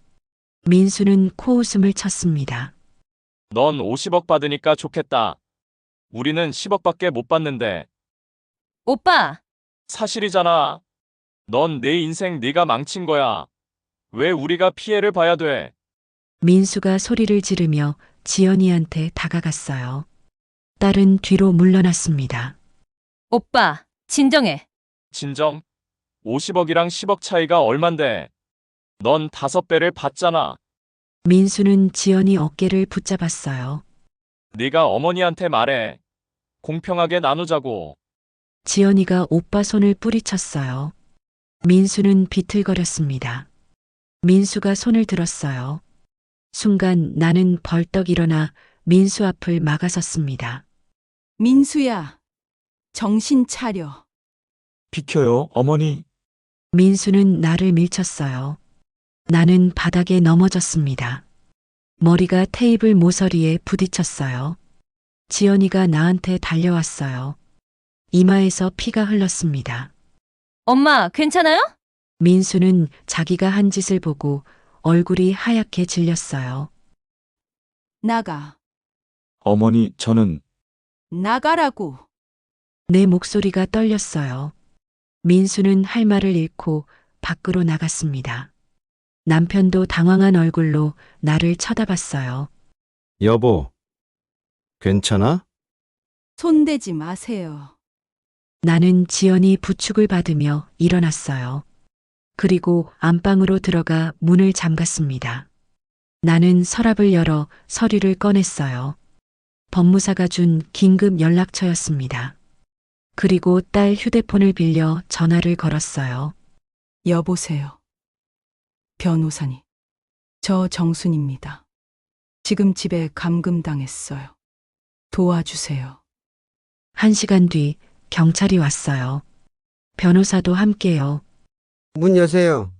민수는 코웃음을 쳤습니다. 넌 50억 받으니까 좋겠다. 우리는 10억밖에 못 받는데. 오빠, 사실이잖아. 넌 내 인생 네가 망친 거야. 왜 우리가 피해를 봐야 돼? 민수가 소리를 지르며 지연이한테 다가갔어요. 딸은 뒤로 물러났습니다. 오빠, 진정해. 진정. 50억이랑 10억 차이가 얼만데. 넌 5배를 받잖아. 민수는 지연이 어깨를 붙잡았어요. 네가 어머니한테 말해. 공평하게 나누자고. 지연이가 오빠 손을 뿌리쳤어요. 민수는 비틀거렸습니다. 민수가 손을 들었어요. 순간 나는 벌떡 일어나 민수 앞을 막아섰습니다. 민수야. 정신 차려. 비켜요, 어머니. 민수는 나를 밀쳤어요. 나는 바닥에 넘어졌습니다. 머리가 테이블 모서리에 부딪혔어요. 지연이가 나한테 달려왔어요. 이마에서 피가 흘렀습니다. 엄마, 괜찮아요? 민수는 자기가 한 짓을 보고 얼굴이 하얗게 질렸어요. 나가. 어머니, 저는 나가라고. 내 목소리가 떨렸어요. 민수는 할 말을 잃고 밖으로 나갔습니다. 남편도 당황한 얼굴로 나를 쳐다봤어요. 여보, 괜찮아? 손대지 마세요. 나는 지연이 부축을 받으며 일어났어요. 그리고 안방으로 들어가 문을 잠갔습니다. 나는 서랍을 열어 서류를 꺼냈어요. 법무사가 준 긴급 연락처였습니다. 그리고 딸 휴대폰을 빌려 전화를 걸었어요. 여보세요. 변호사님. 저 정순입니다. 지금 집에 감금당했어요. 도와주세요. 1시간 뒤 경찰이 왔어요. 변호사도 함께요. 문 여세요.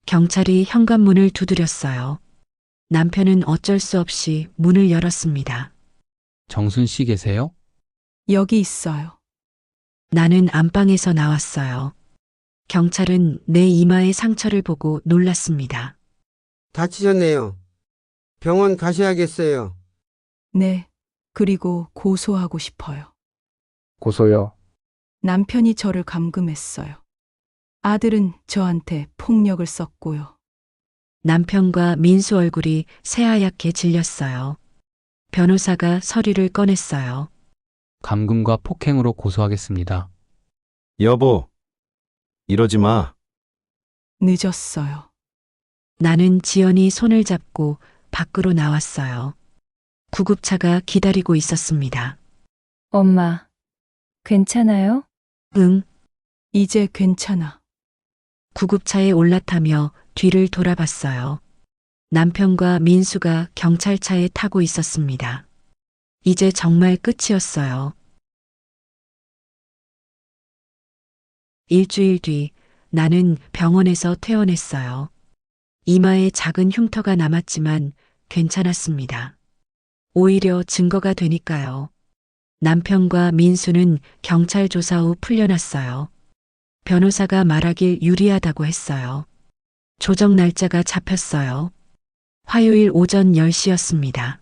경찰이 현관문을 두드렸어요. 남편은 어쩔 수 없이 문을 열었습니다. 정순 씨 계세요? 여기 있어요. 나는 안방에서 나왔어요. 경찰은 내 이마의 상처를 보고 놀랐습니다. 다치셨네요. 병원 가셔야겠어요. 네. 그리고 고소하고 싶어요. 고소요. 남편이 저를 감금했어요. 아들은 저한테 폭력을 썼고요. 남편과 민수 얼굴이 새하얗게 질렸어요. 변호사가 서류를 꺼냈어요. 감금과 폭행으로 고소하겠습니다. 여보, 이러지 마. 늦었어요. 나는 지연이 손을 잡고 밖으로 나왔어요. 구급차가 기다리고 있었습니다. 엄마, 괜찮아요? 응, 이제 괜찮아. 구급차에 올라타며 뒤를 돌아봤어요. 남편과 민수가 경찰차에 타고 있었습니다. 이제 정말 끝이었어요. 일주일 뒤 나는 병원에서 퇴원했어요. 이마에 작은 흉터가 남았지만 괜찮았습니다. 오히려 증거가 되니까요. 남편과 민수는 경찰 조사 후 풀려났어요. 변호사가 말하길 유리하다고 했어요. 조정 날짜가 잡혔어요. 화요일 오전 10시였습니다.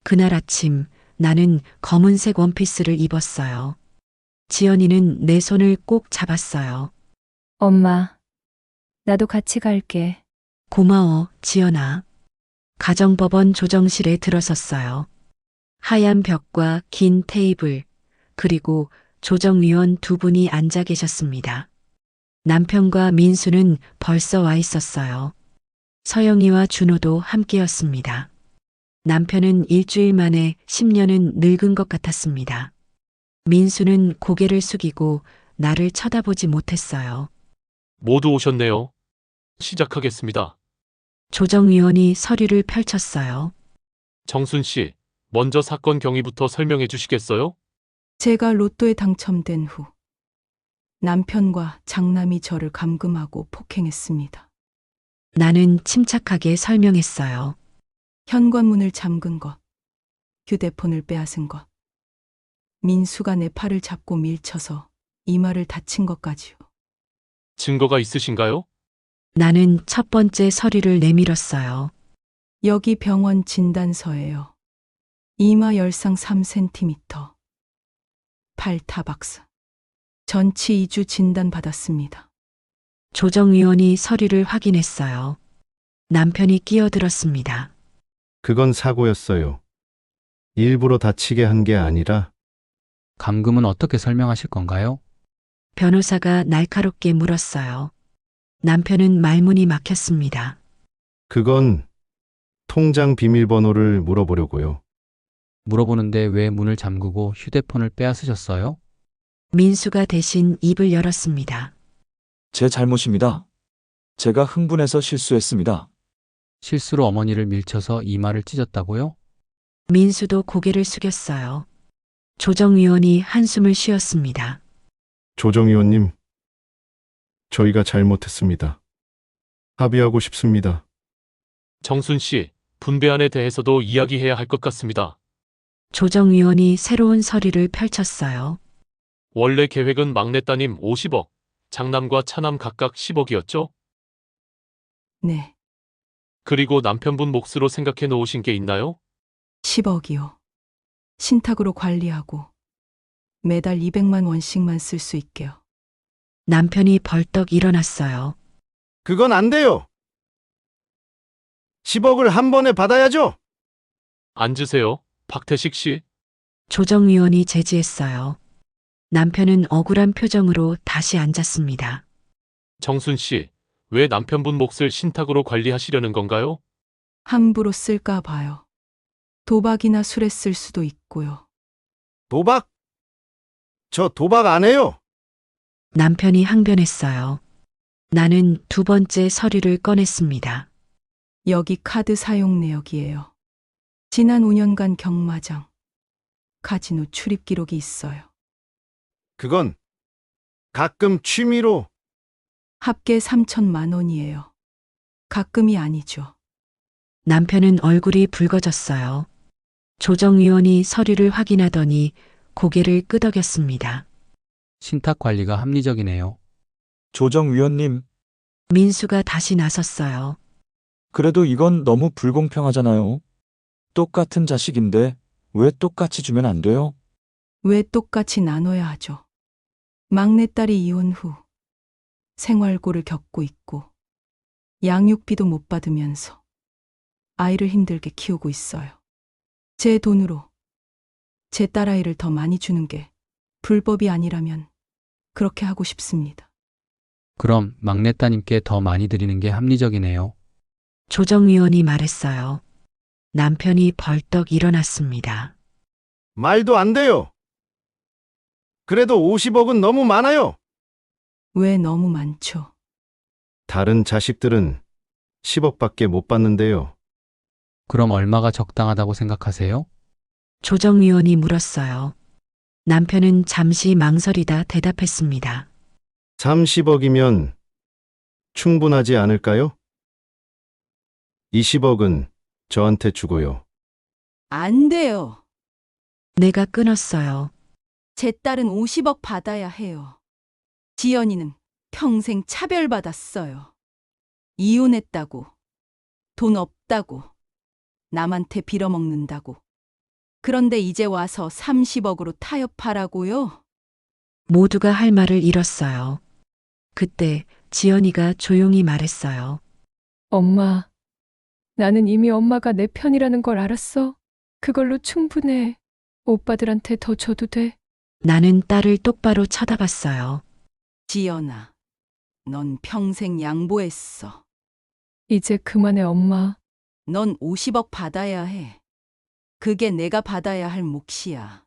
그날 아침 나는 검은색 원피스를 입었어요. 지연이는 내 손을 꼭 잡았어요. 엄마, 나도 같이 갈게. 고마워, 지연아. 가정법원 조정실에 들어섰어요. 하얀 벽과 긴 테이블, 그리고 조정위원 두 분이 앉아 계셨습니다. 남편과 민수는 벌써 와 있었어요. 서영이와 준호도 함께였습니다. 남편은 일주일 만에 10년은 늙은 것 같았습니다. 민수는 고개를 숙이고 나를 쳐다보지 못했어요. 모두 오셨네요. 시작하겠습니다. 조정위원이 서류를 펼쳤어요. 정순 씨, 먼저 사건 경위부터 설명해 주시겠어요? 제가 로또에 당첨된 후 남편과 장남이 저를 감금하고 폭행했습니다. 나는 침착하게 설명했어요. 현관문을 잠근 것, 휴대폰을 빼앗은 것, 민수가 내 팔을 잡고 밀쳐서 이마를 다친 것까지요. 증거가 있으신가요? 나는 첫 번째 서류를 내밀었어요. 여기 병원 진단서예요. 이마 열상 3cm, 팔 타박스, 전치 2주 진단 받았습니다. 조정위원이 서류를 확인했어요. 남편이 끼어들었습니다. 그건 사고였어요. 일부러 다치게 한 게 아니라 감금은 어떻게 설명하실 건가요? 변호사가 날카롭게 물었어요. 남편은 말문이 막혔습니다. 그건 통장 비밀번호를 물어보려고요. 물어보는데 왜 문을 잠그고 휴대폰을 빼앗으셨어요? 민수가 대신 입을 열었습니다. 제 잘못입니다. 제가 흥분해서 실수했습니다. 실수로 어머니를 밀쳐서 이마를 찢었다고요? 민수도 고개를 숙였어요. 조정위원이 한숨을 쉬었습니다. 조정위원님, 저희가 잘못했습니다. 합의하고 싶습니다. 정순 씨, 분배안에 대해서도 이야기해야 할 것 같습니다. 조정위원이 새로운 서류를 펼쳤어요. 원래 계획은 막내 따님 50억, 장남과 차남 각각 10억이었죠? 네, 그리고 남편분 몫으로 생각해 놓으신 게 있나요? 10억이요. 신탁으로 관리하고 매달 200만 원씩만 쓸 수 있게요. 남편이 벌떡 일어났어요. 그건 안 돼요. 10억을 한 번에 받아야죠. 앉으세요, 박태식 씨. 조정위원이 제지했어요. 남편은 억울한 표정으로 다시 앉았습니다. 정순 씨, 왜 남편분 몫을 신탁으로 관리하시려는 건가요? 함부로 쓸까 봐요. 도박이나 술에 쓸 수도 있고요. 도박? 저 도박 안 해요. 남편이 항변했어요. 나는 두 번째 서류를 꺼냈습니다. 여기 카드 사용 내역이에요. 지난 5년간 경마장, 카지노 출입 기록이 있어요. 그건 가끔 취미로. 합계 3천만 원이에요. 가끔이 아니죠. 남편은 얼굴이 붉어졌어요. 조정위원이 서류를 확인하더니 고개를 끄덕였습니다. 신탁 관리가 합리적이네요. 조정위원님, 민수가 다시 나섰어요. 그래도 이건 너무 불공평하잖아요. 똑같은 자식인데 왜 똑같이 주면 안 돼요? 왜 똑같이 나눠야 하죠? 막내딸이 이혼 후 생활고를 겪고 있고 양육비도 못 받으면서 아이를 힘들게 키우고 있어요. 제 돈으로 제 딸아이를 더 많이 주는 게 불법이 아니라면 그렇게 하고 싶습니다. 그럼 막내따님께 더 많이 드리는 게 합리적이네요. 조정위원이 말했어요. 남편이 벌떡 일어났습니다. 말도 안 돼요. 그래도 50억은 너무 많아요. 왜 너무 많죠? 다른 자식들은 10억밖에 못 받는데요. 그럼 얼마가 적당하다고 생각하세요? 조정위원이 물었어요. 남편은 잠시 망설이다 대답했습니다. 30억이면 충분하지 않을까요? 20억은 저한테 주고요. 안 돼요. 내가 끊었어요. 제 딸은 50억 받아야 해요. 지연이는 평생 차별받았어요. 이혼했다고, 돈 없다고, 남한테 빌어먹는다고. 그런데 이제 와서 30억으로 타협하라고요? 모두가 할 말을 잃었어요. 그때 지연이가 조용히 말했어요. 엄마, 나는 이미 엄마가 내 편이라는 걸 알았어. 그걸로 충분해. 오빠들한테 더 줘도 돼. 나는 딸을 똑바로 쳐다봤어요. 지연아, 넌 평생 양보했어. 이제 그만해, 엄마. 넌 50억 받아야 해. 그게 내가 받아야 할 몫이야.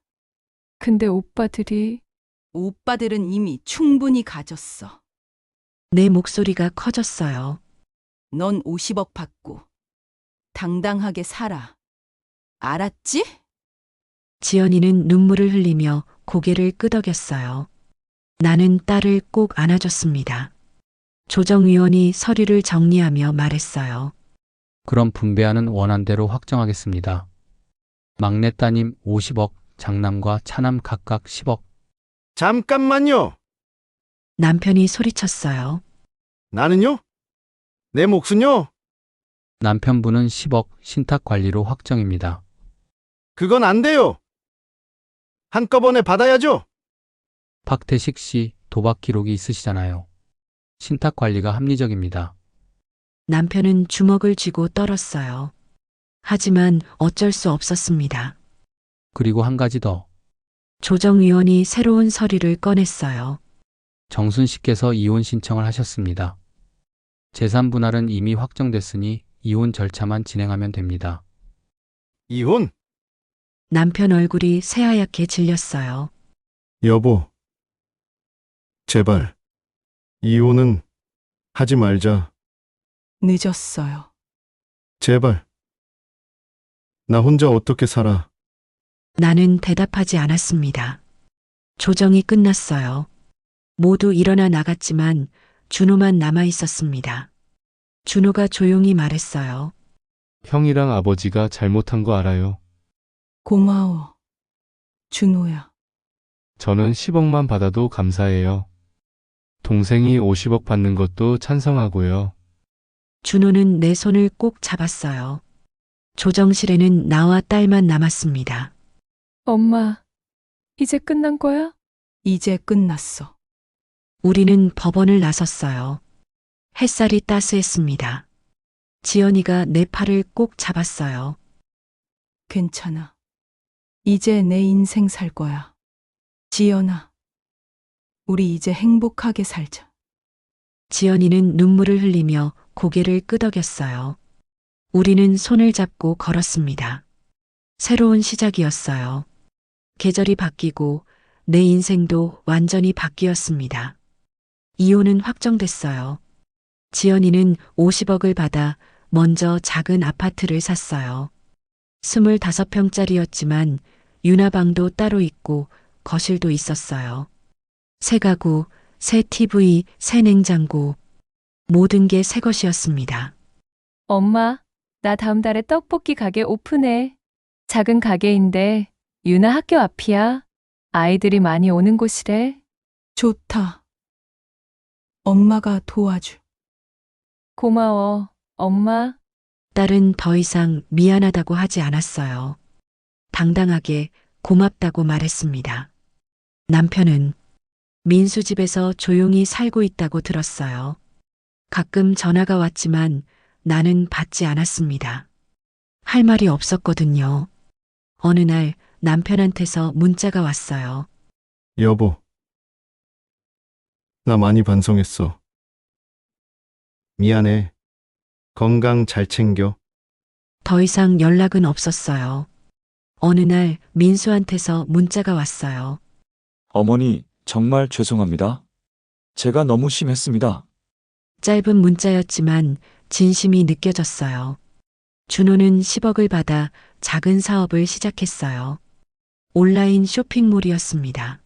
근데 오빠들이 오빠들은 이미 충분히 가졌어. 내 목소리가 커졌어요. 넌 50억 받고 당당하게 살아. 알았지? 지연이는 눈물을 흘리며 고개를 끄덕였어요. 나는 딸을 꼭 안아줬습니다. 조정위원이 서류를 정리하며 말했어요. 그럼 분배하는 원안대로 확정하겠습니다. 막내따님 50억, 장남과 차남 각각 10억. 잠깐만요. 남편이 소리쳤어요. 나는요? 내 몫은요? 남편분은 10억 신탁 관리로 확정입니다. 그건 안 돼요. 한꺼번에 받아야죠. 박태식 씨 도박 기록이 있으시잖아요. 신탁 관리가 합리적입니다. 남편은 주먹을 쥐고 떨었어요. 하지만 어쩔 수 없었습니다. 그리고 한 가지 더. 조정위원이 새로운 서류를 꺼냈어요. 정순 씨께서 이혼 신청을 하셨습니다. 재산 분할은 이미 확정됐으니 이혼 절차만 진행하면 됩니다. 이혼? 남편 얼굴이 새하얗게 질렸어요. 여보, 제발 이혼은 하지 말자. 늦었어요. 제발. 나 혼자 어떻게 살아? 나는 대답하지 않았습니다. 조정이 끝났어요. 모두 일어나 나갔지만 준호만 남아 있었습니다. 준호가 조용히 말했어요. 형이랑 아버지가 잘못한 거 알아요. 고마워. 준호야. 저는 10억만 받아도 감사해요. 동생이 50억 받는 것도 찬성하고요. 준호는 내 손을 꼭 잡았어요. 조정실에는 나와 딸만 남았습니다. 엄마, 이제 끝난 거야? 이제 끝났어. 우리는 법원을 나섰어요. 햇살이 따스했습니다. 지연이가 내 팔을 꼭 잡았어요. 괜찮아. 이제 내 인생 살 거야. 지연아, 우리 이제 행복하게 살자. 지연이는 눈물을 흘리며 고개를 끄덕였어요. 우리는 손을 잡고 걸었습니다. 새로운 시작이었어요. 계절이 바뀌고 내 인생도 완전히 바뀌었습니다. 이혼은 확정됐어요. 지연이는 50억을 받아 먼저 작은 아파트를 샀어요. 25평짜리였지만 유나방도 따로 있고 거실도 있었어요. 새 가구, 새 TV, 새 냉장고, 모든 게 새 것이었습니다. 엄마, 나 다음 달에 떡볶이 가게 오픈해. 작은 가게인데 유나 학교 앞이야. 아이들이 많이 오는 곳이래. 좋다. 엄마가 도와줘. 고마워, 엄마. 딸은 더 이상 미안하다고 하지 않았어요. 당당하게 고맙다고 말했습니다. 남편은 민수 집에서 조용히 살고 있다고 들었어요. 가끔 전화가 왔지만 나는 받지 않았습니다. 할 말이 없었거든요. 어느 날 남편한테서 문자가 왔어요. 여보, 나 많이 반성했어. 미안해. 건강 잘 챙겨. 더 이상 연락은 없었어요. 어느 날 민수한테서 문자가 왔어요. 어머니, 정말 죄송합니다. 제가 너무 심했습니다. 짧은 문자였지만 진심이 느껴졌어요. 준호는 10억을 받아 작은 사업을 시작했어요. 온라인 쇼핑몰이었습니다.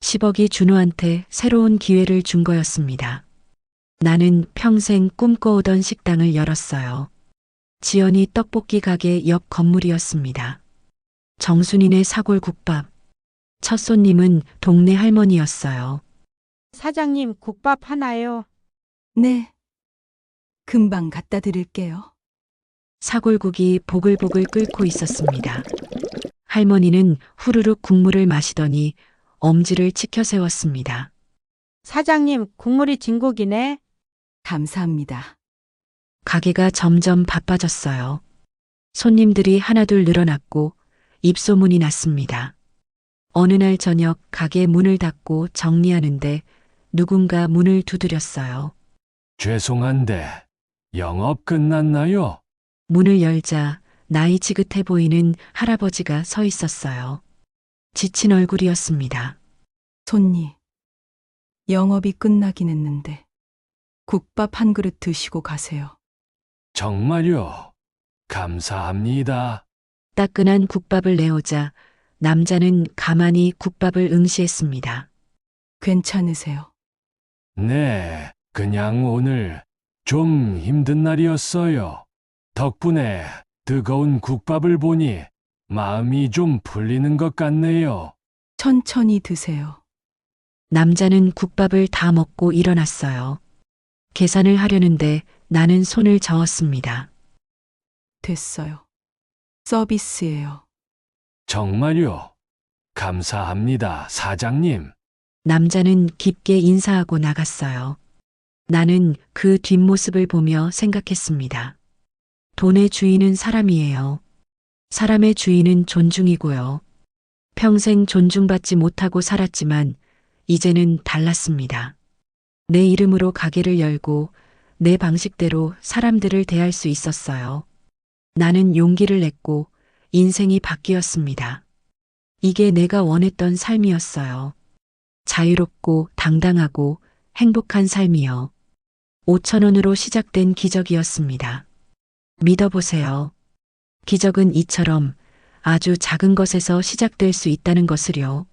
10억이 준호한테 새로운 기회를 준 거였습니다. 나는 평생 꿈꿔오던 식당을 열었어요. 지연이 떡볶이 가게 옆 건물이었습니다. 정순이네 사골국밥. 첫 손님은 동네 할머니였어요. 사장님, 국밥 하나요? 네. 금방 갖다 드릴게요. 사골국이 보글보글 끓고 있었습니다. 할머니는 후루룩 국물을 마시더니 엄지를 치켜 세웠습니다. 사장님, 국물이 진국이네. 감사합니다. 가게가 점점 바빠졌어요. 손님들이 하나둘 늘어났고 입소문이 났습니다. 어느 날 저녁 가게 문을 닫고 정리하는데 누군가 문을 두드렸어요. 죄송한데 영업 끝났나요? 문을 열자 나이 지긋해 보이는 할아버지가 서 있었어요. 지친 얼굴이었습니다. 손님, 영업이 끝나긴 했는데 국밥 한 그릇 드시고 가세요. 정말요? 감사합니다. 따끈한 국밥을 내오자 남자는 가만히 국밥을 응시했습니다. 괜찮으세요? 네, 그냥 오늘 좀 힘든 날이었어요. 덕분에 뜨거운 국밥을 보니 마음이 좀 풀리는 것 같네요. 천천히 드세요. 남자는 국밥을 다 먹고 일어났어요. 계산을 하려는데 나는 손을 저었습니다. 됐어요. 서비스예요. 정말요? 감사합니다, 사장님. 남자는 깊게 인사하고 나갔어요. 나는 그 뒷모습을 보며 생각했습니다. 돈의 주인은 사람이에요. 사람의 주인은 존중이고요. 평생 존중받지 못하고 살았지만 이제는 달랐습니다. 내 이름으로 가게를 열고 내 방식대로 사람들을 대할 수 있었어요. 나는 용기를 냈고 인생이 바뀌었습니다. 이게 내가 원했던 삶이었어요. 자유롭고 당당하고 행복한 삶이요. 5,000원으로 시작된 기적이었습니다. 믿어보세요. 기적은 이처럼 아주 작은 것에서 시작될 수 있다는 것을요.